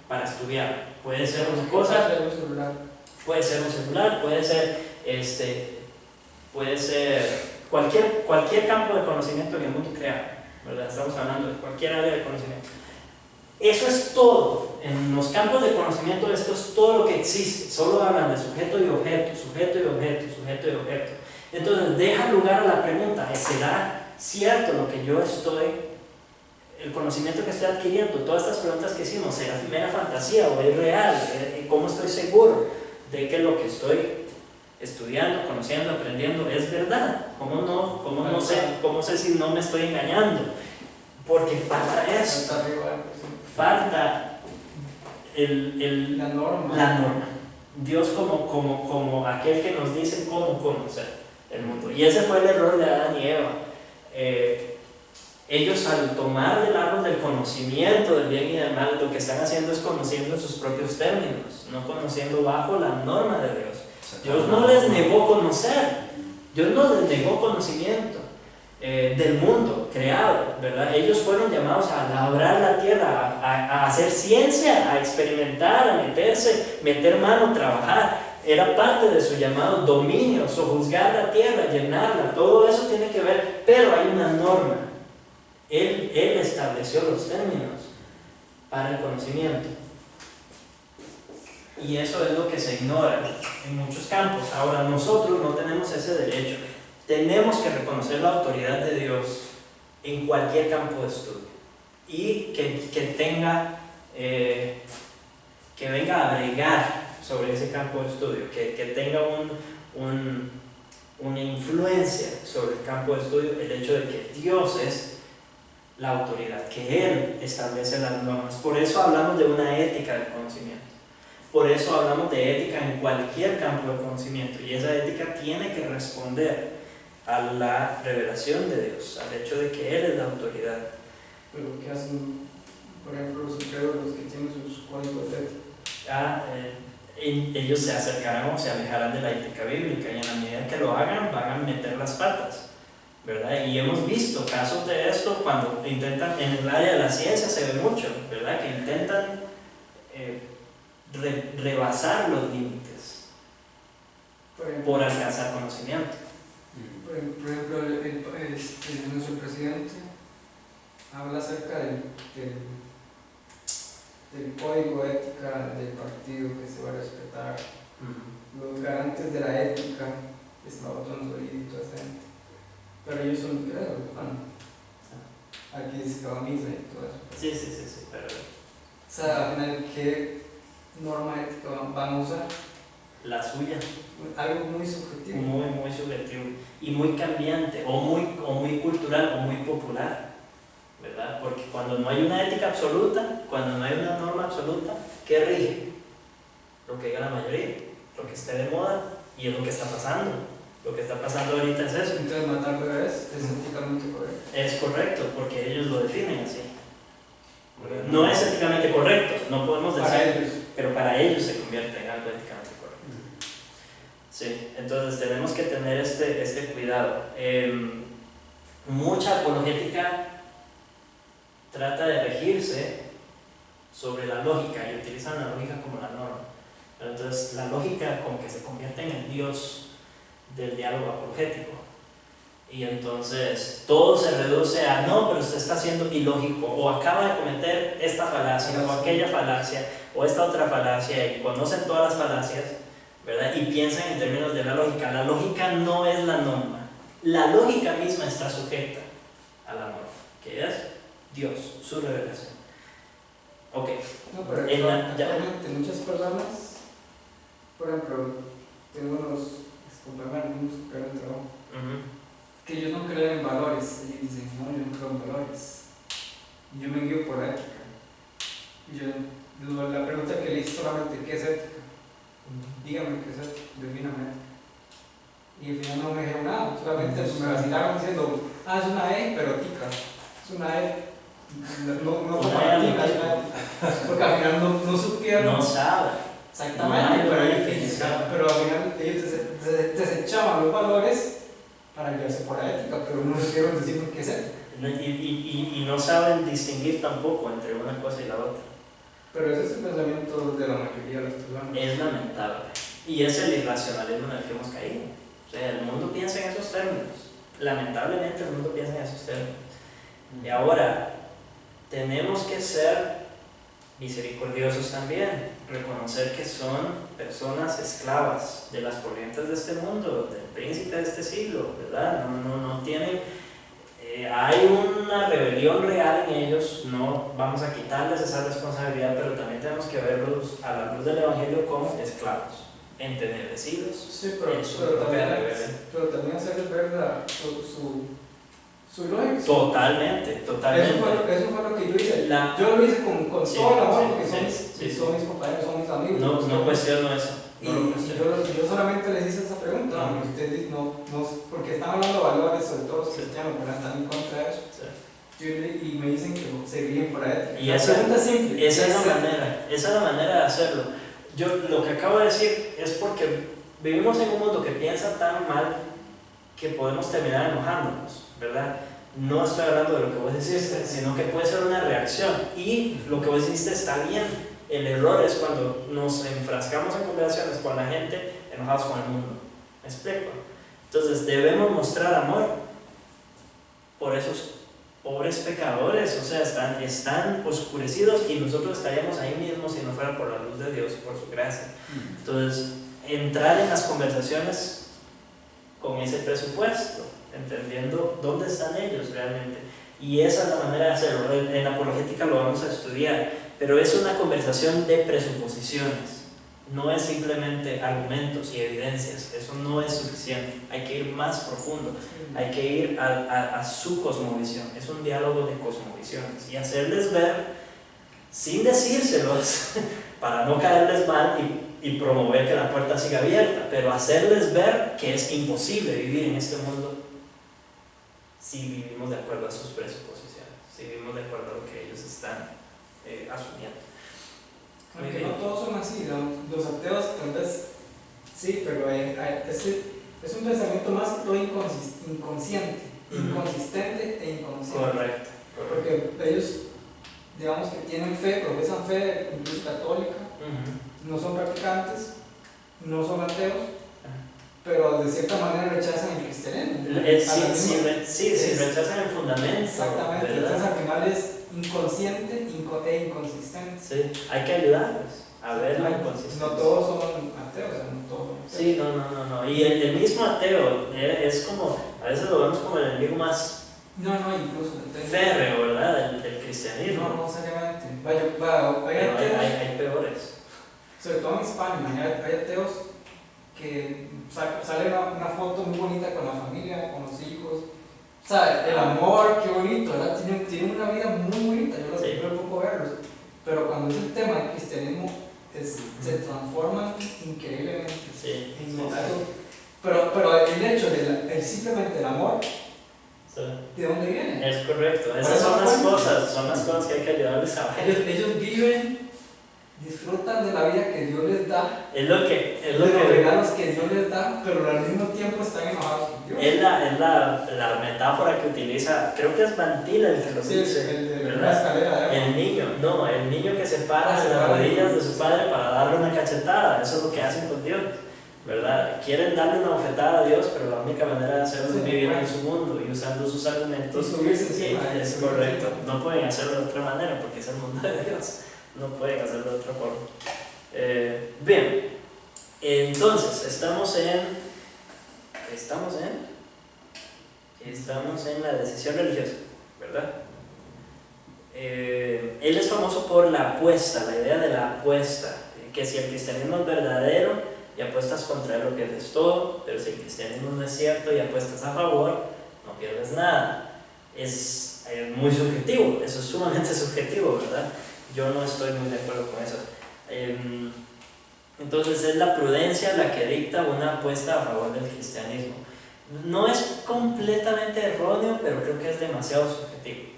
para estudiar, puede ser una cosa, puede ser un celular, puede ser cualquier campo de conocimiento en el mundo creado, ¿verdad? Estamos hablando de cualquier área de conocimiento. Eso es todo. En los campos de conocimiento esto es todo lo que existe. Solo hablan de sujeto y objeto, sujeto y objeto, sujeto y objeto. Entonces deja lugar a la pregunta, ¿será cierto lo que yo el conocimiento que estoy adquiriendo? Todas estas preguntas que hicimos, ¿será mera fantasía o es real? ¿Cómo estoy seguro de que lo que estoy estudiando, conociendo, aprendiendo es verdad? ¿Cómo sé si no me estoy engañando? Porque falta eso. Falta la norma. Dios como aquel que nos dice cómo conocer el mundo. Y ese fue el error de Adán y Eva. Ellos al tomar del árbol del conocimiento del bien y del mal, lo que están haciendo es conociendo en sus propios términos, no conociendo bajo la norma de Dios. Dios no les negó conocer, Dios no les negó conocimiento del mundo creado, ¿verdad? Ellos fueron llamados a labrar la tierra, a hacer ciencia, a experimentar, a meter mano, trabajar. Era parte de su llamado dominio, sojuzgar la tierra, llenarla, todo eso tiene que ver, pero hay una norma. Él estableció los términos para el conocimiento. Y eso es lo que se ignora en muchos campos. Ahora, nosotros no tenemos ese derecho. tenemos que reconocer la autoridad de Dios en cualquier campo de estudio y que venga a bregar sobre ese campo de estudio, que tenga una influencia sobre el campo de estudio, el hecho de que Dios es la autoridad, que Él establece las normas. Por eso hablamos de una ética del conocimiento. Por eso hablamos de ética en cualquier campo de conocimiento, y esa ética tiene que responder a la revelación de Dios, al hecho de que Él es la autoridad. Pero ¿qué hacen, por ejemplo, los incrédulos que tienen sus códigos de ética? Ellos se acercarán o se alejarán de la ética bíblica, y en la medida que lo hagan, van a meter las patas, ¿verdad? Y hemos visto casos de esto cuando intentan, en el área de la ciencia se ve mucho, ¿verdad? Que intentan rebasar los límites por alcanzar conocimiento. Por ejemplo, nuestro presidente habla acerca del código de ética del partido que se va a respetar, los garantes de la ética, Estabatón, Solidito, etc. Pero ellos son incrédulos, aquí dice que va a misa y todo eso. Sí, pero... O sea, al final, ¿qué norma ética van a usar? La suya. Algo muy subjetivo. Muy subjetivo y muy cambiante, o muy cultural, o muy popular, ¿verdad? Porque cuando no hay una ética absoluta, cuando no hay una norma absoluta, ¿qué rige? Lo que diga la mayoría, lo que esté de moda, y es lo que está pasando. Lo que está pasando ahorita es eso. Entonces, matar bebés es éticamente correcto. Es correcto, porque ellos lo definen así. No es éticamente correcto, no podemos decir, para ellos. pero para ellos se convierte en algo éticamente correcto. Sí, entonces tenemos que tener este cuidado. Mucha apologética trata de regirse sobre la lógica y utilizan la lógica como la norma. Entonces la lógica como que se convierte en el Dios del diálogo apologético. Y entonces todo se reduce a no, pero usted está siendo ilógico, o acaba de cometer esta falacia, o aquella falacia, o esta otra falacia, y conocen todas las falacias, ¿verdad? Y piensan en términos de la lógica. La lógica no es la norma. La lógica misma está sujeta a la norma, que es Dios, su revelación. Ok. No, pero actualmente muchas personas, por ejemplo, tengo unos compañeros de trabajo, que ellos no creen en valores. Ellos dicen, no, yo no creo en valores, yo me guío por la ética. Y yo, la pregunta que le hice solamente, ¿qué es ética? Dígame qué es ética, defíname. Y al final no me dijeron nada, solamente me vacilaron diciendo, es una E, pero ética. Es una E, no comparativa, es una ética. Porque al final no supieron. No sabe. Exactamente, pero al final ellos desechaban los valores para guiarse por la ética, pero no supieron decir qué es ética. Y no saben distinguir tampoco entre una cosa y la otra. Pero ese es el pensamiento de la mayoría de los personas. Es lamentable. Y es el irracionalismo en el que hemos caído. O sea, el mundo piensa en esos términos. Lamentablemente el mundo piensa en esos términos. Y ahora, tenemos que ser misericordiosos también. Reconocer que son personas esclavas de las corrientes de este mundo, del príncipe de este siglo, ¿verdad? No tienen... hay una rebelión real en ellos, no vamos a quitarles esa responsabilidad, pero también tenemos que verlos a la luz del Evangelio como esclavos, entenedecidos. Sí, pero también hacerles ver su lógica. Totalmente. Eso fue lo que yo hice. Yo lo hice con todo el amor, porque son mis compañeros, son mis amigos. No cuestiono eso. Yo solamente les hice esa pregunta, ustedes porque están hablando de valores, sobre todo los cristianos, pero están en contra de eso. Sí. Y me dicen que se guíen por la ética. Y esa es la manera de hacerlo. Yo lo que acabo de decir es porque vivimos en un mundo que piensa tan mal que podemos terminar enojándonos, ¿verdad? No estoy hablando de lo que vos deciste, sino que puede ser una reacción, y lo que vos dijiste está bien. El error es cuando nos enfrascamos en conversaciones con la gente enojados con el mundo. ¿Me explico? Entonces debemos mostrar amor por esos pobres pecadores, o sea, están oscurecidos, y nosotros estaríamos ahí mismos si no fuera por la luz de Dios y por su gracia. Entonces, entrar en las conversaciones con ese presupuesto, entendiendo dónde están ellos realmente. Y esa es la manera de hacerlo. En la apologética lo vamos a estudiar, pero es una conversación de presuposiciones. No es simplemente argumentos y evidencias, eso no es suficiente. Hay que ir más profundo, hay que ir a su cosmovisión. Es un diálogo de cosmovisiones y hacerles ver, sin decírselos, para no caerles mal y promover que la puerta siga abierta, pero hacerles ver que es imposible vivir en este mundo si vivimos de acuerdo a sus presuposiciones, si vivimos de acuerdo a lo que ellos están asumiendo. Aunque no todos son así, los ateos tal vez sí, pero es un pensamiento más que todo inconsciente, inconsistente e inconsciente. Correcto. Porque ellos, digamos que tienen fe, profesan fe, incluso católica, no son practicantes, no son ateos, pero de cierta manera rechazan el cristianismo. Sí, rechazan el fundamento. Exactamente, ¿verdad? entonces al final es inconsciente e inconsistente. Sí, hay que ayudarles a ver la inconsistencia. No todos son ateos, no todos son ateos. Sí, no. Y el mismo ateo es como, a veces lo vemos como el enemigo más incluso férreo, ¿verdad? Del cristianismo. No seriamente. Hay Pero ateos, hay peores. sobre todo en España, hay ateos que sale una foto muy bonita con la familia, con los hijos. O sea, el amor, qué bonito, ¿verdad? Tienen una vida muy bonita, yo los poco verlos. Pero cuando es el tema del cristianismo, se transforman increíblemente. Sí. Pero el hecho de simplemente el amor, Sí. ¿de dónde viene? Es correcto. Esas son las cosas que hay que ayudarles a ver. Ellos viven, disfrutan de la vida que Dios les da, Es lo que de los regalos que Dios les da, pero al mismo tiempo están enojados con Dios. es la metáfora que utiliza, creo que es Bantil el que lo dice, el de la ¿verdad? escalera. El niño que se para en las rodillas de su padre para darle una cachetada. Eso es lo que hacen con Dios, ¿verdad? Quieren darle una bofetada a Dios, pero la única manera de hacerlo es viviendo en su mundo y usando sus argumentos. Y subirse encima. Es correcto. No pueden hacerlo de otra manera porque es el mundo de Dios. No pueden hacerlo de otra forma. Bien, entonces estamos en la decisión religiosa, ¿verdad? Él es famoso por la apuesta, la idea de la apuesta, que si el cristianismo es verdadero y apuestas contra él lo pierdes todo, pero si el cristianismo no es cierto y apuestas a favor, no pierdes nada. Es muy subjetivo, eso es sumamente subjetivo, ¿verdad? Yo no estoy muy de acuerdo con eso. Entonces es la prudencia la que dicta una apuesta a favor del cristianismo. No es completamente erróneo, pero creo que es demasiado subjetivo.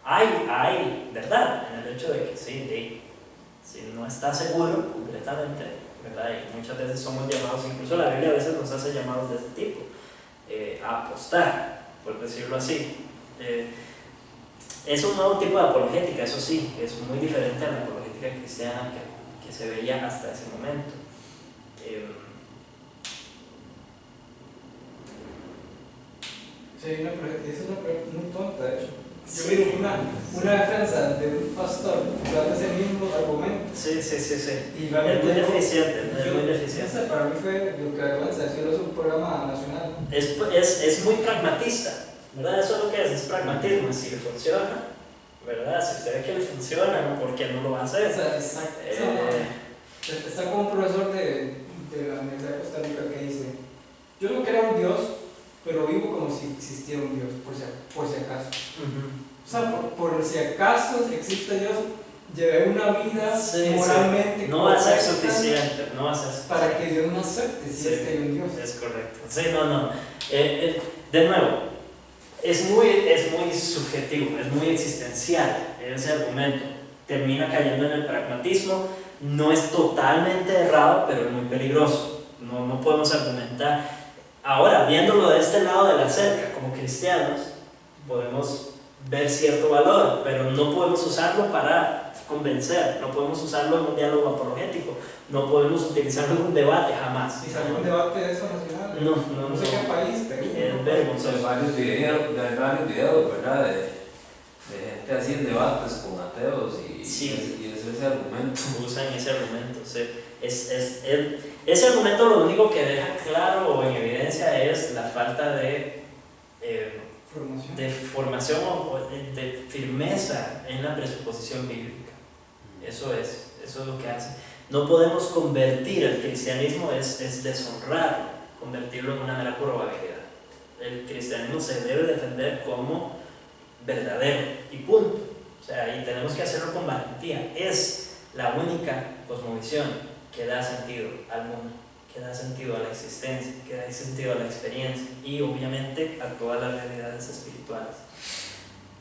Hay verdad en el hecho de que sí, si no está seguro completamente, ¿verdad? Y muchas veces somos llamados, incluso la Biblia a veces nos hace llamados de este tipo, a apostar, por decirlo así. Es un nuevo tipo de apologética, eso sí, es muy diferente a la apologética cristiana que se veía hasta ese momento. Sí, esa es una pregunta muy tonta, de hecho. Yo vi una defensa de un pastor usando ese mismo argumento. Sí. Y Es muy deficiente, Esa para mí fue lo que vergüenza, decirlo es un programa nacional. Es muy pragmatista, ¿verdad? Eso es lo que es pragmatismo. Si le funciona, ¿verdad? Si usted ve que le funciona, ¿por qué no lo va a hacer? Exacto. Está como un profesor de la Universidad de Costa Rica que dice: yo no creo en Dios, pero vivo como si existiera un Dios, por si acaso. O sea, por si acaso existe Dios, llevé una vida moralmente no va a ser suficiente, para que Dios no acepte si es que hay un Dios. Es correcto. Sí, no. De nuevo, es muy subjetivo, es muy existencial ese argumento. Termina cayendo en el pragmatismo, no es totalmente errado, pero es muy peligroso. No podemos argumentar. Ahora, viéndolo de este lado de la cerca, como cristianos, podemos ver cierto valor, pero no podemos usarlo para convencer, no podemos usarlo en un diálogo apologético, no podemos utilizarlo en un debate jamás. ¿Y salió un debate de eso nacional? No sé qué país, pero es vergonzoso. Hay varios videos, ¿verdad? De gente haciendo debates con ateos y sí. Y es ese argumento. Usan ese argumento. Ese argumento lo único que deja claro o en evidencia es la falta de formación o de firmeza en la presuposición bíblica. Eso es lo que hace. No podemos convertir el cristianismo, es deshonrar, convertirlo en una mera probabilidad. El cristianismo se debe defender como verdadero y punto. O sea, y tenemos que hacerlo con valentía. Es la única cosmovisión que da sentido al mundo, que da sentido a la existencia, que da sentido a la experiencia y obviamente a todas las realidades espirituales.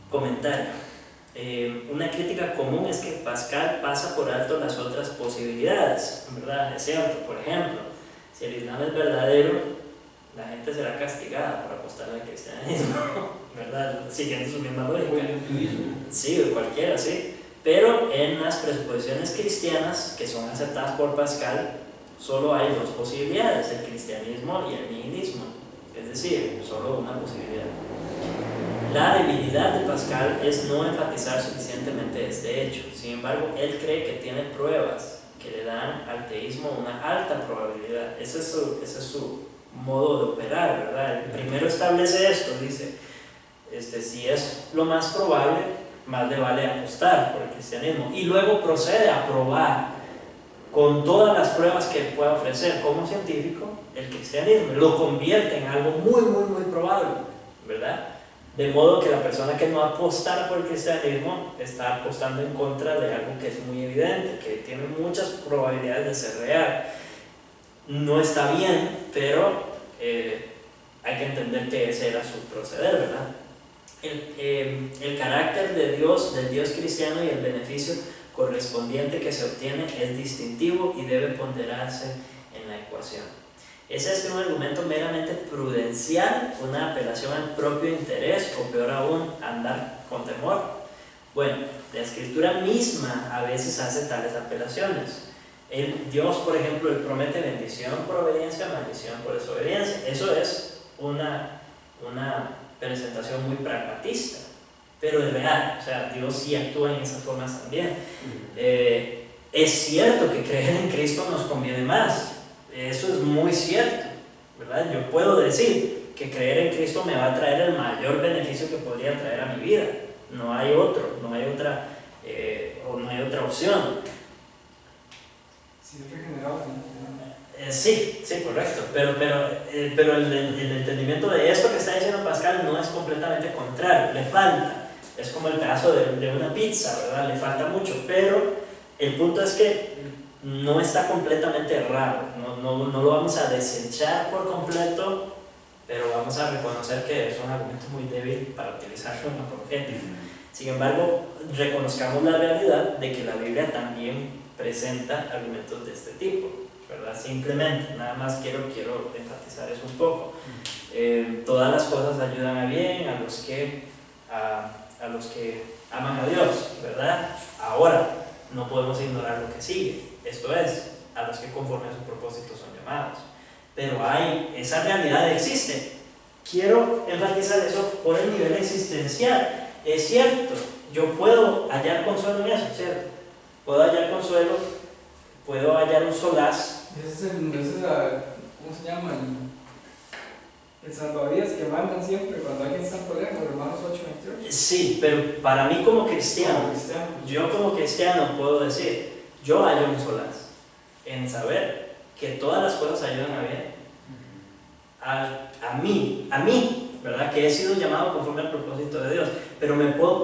Comentario. Una crítica común es que Pascal pasa por alto las otras posibilidades, ¿verdad? Es cierto, por ejemplo, si el Islam es verdadero, la gente será castigada por apostar al cristianismo, ¿verdad? Siguiendo su misma lógica. Sí, o cualquiera, sí. Pero en las presuposiciones cristianas, que son aceptadas por Pascal, solo hay dos posibilidades, el cristianismo y el nihilismo, es decir, solo una posibilidad. La debilidad de Pascal es no enfatizar suficientemente este hecho. Sin embargo, él cree que tiene pruebas que le dan al teísmo una alta probabilidad. Ese es su modo de operar, ¿verdad? El primero establece esto, dice, si es lo más probable, más le vale apostar por el cristianismo. Y luego procede a probar con todas las pruebas que pueda ofrecer como científico el cristianismo. Lo convierte en algo muy, muy, muy probable, ¿verdad? De modo que la persona que no apostara por el cristianismo está apostando en contra de algo que es muy evidente, que tiene muchas probabilidades de ser real. No está bien, pero hay que entender que ese era su proceder, ¿verdad? El carácter de Dios, del Dios cristiano y el beneficio correspondiente que se obtiene es distintivo y debe ponderarse en la ecuación. ¿Es este un argumento meramente prudencial, una apelación al propio interés o peor aún, andar con temor? Bueno, la escritura misma a veces hace tales apelaciones. Dios, por ejemplo, él promete bendición por obediencia, maldición por desobediencia. Eso es una presentación muy pragmatista, pero es real. O sea, Dios sí actúa en esas formas también. Es cierto que creer en Cristo nos conviene más. Eso es muy cierto, ¿verdad? Yo puedo decir que creer en Cristo me va a traer el mayor beneficio que podría traer a mi vida. No hay otra opción. Si es regenerado. Sí, correcto, pero el entendimiento de esto que está diciendo Pascal no es completamente contrario, le falta. Es como el pedazo de una pizza, ¿verdad? Le falta mucho, pero el punto es que no está completamente errado, no lo vamos a desechar por completo, pero vamos a reconocer que es un argumento muy débil para utilizarlo en apologética. Sin embargo, reconozcamos la realidad de que la Biblia también presenta argumentos de este tipo, ¿verdad? Simplemente, nada más quiero enfatizar eso un poco. Todas las cosas ayudan a bien a los que aman a Dios, ¿verdad? Ahora, no podemos ignorar lo que sigue. Esto es, a los que conforme a su propósito son llamados. Pero esa realidad existe. Quiero enfatizar eso por el nivel existencial. Es cierto, yo puedo hallar consuelo en eso, ¿cierto? Puedo hallar consuelo, puedo hallar un solaz. Ese es ¿cómo se llama? El salvavidas que mandan siempre cuando alguien está en problema, Romanos 8:28. Sí, pero para mí como cristiano, yo como cristiano puedo decir, yo hallo un solaz en saber que todas las cosas ayudan a bien. A mí, ¿verdad? Que he sido llamado conforme al propósito de Dios, pero me puedo poner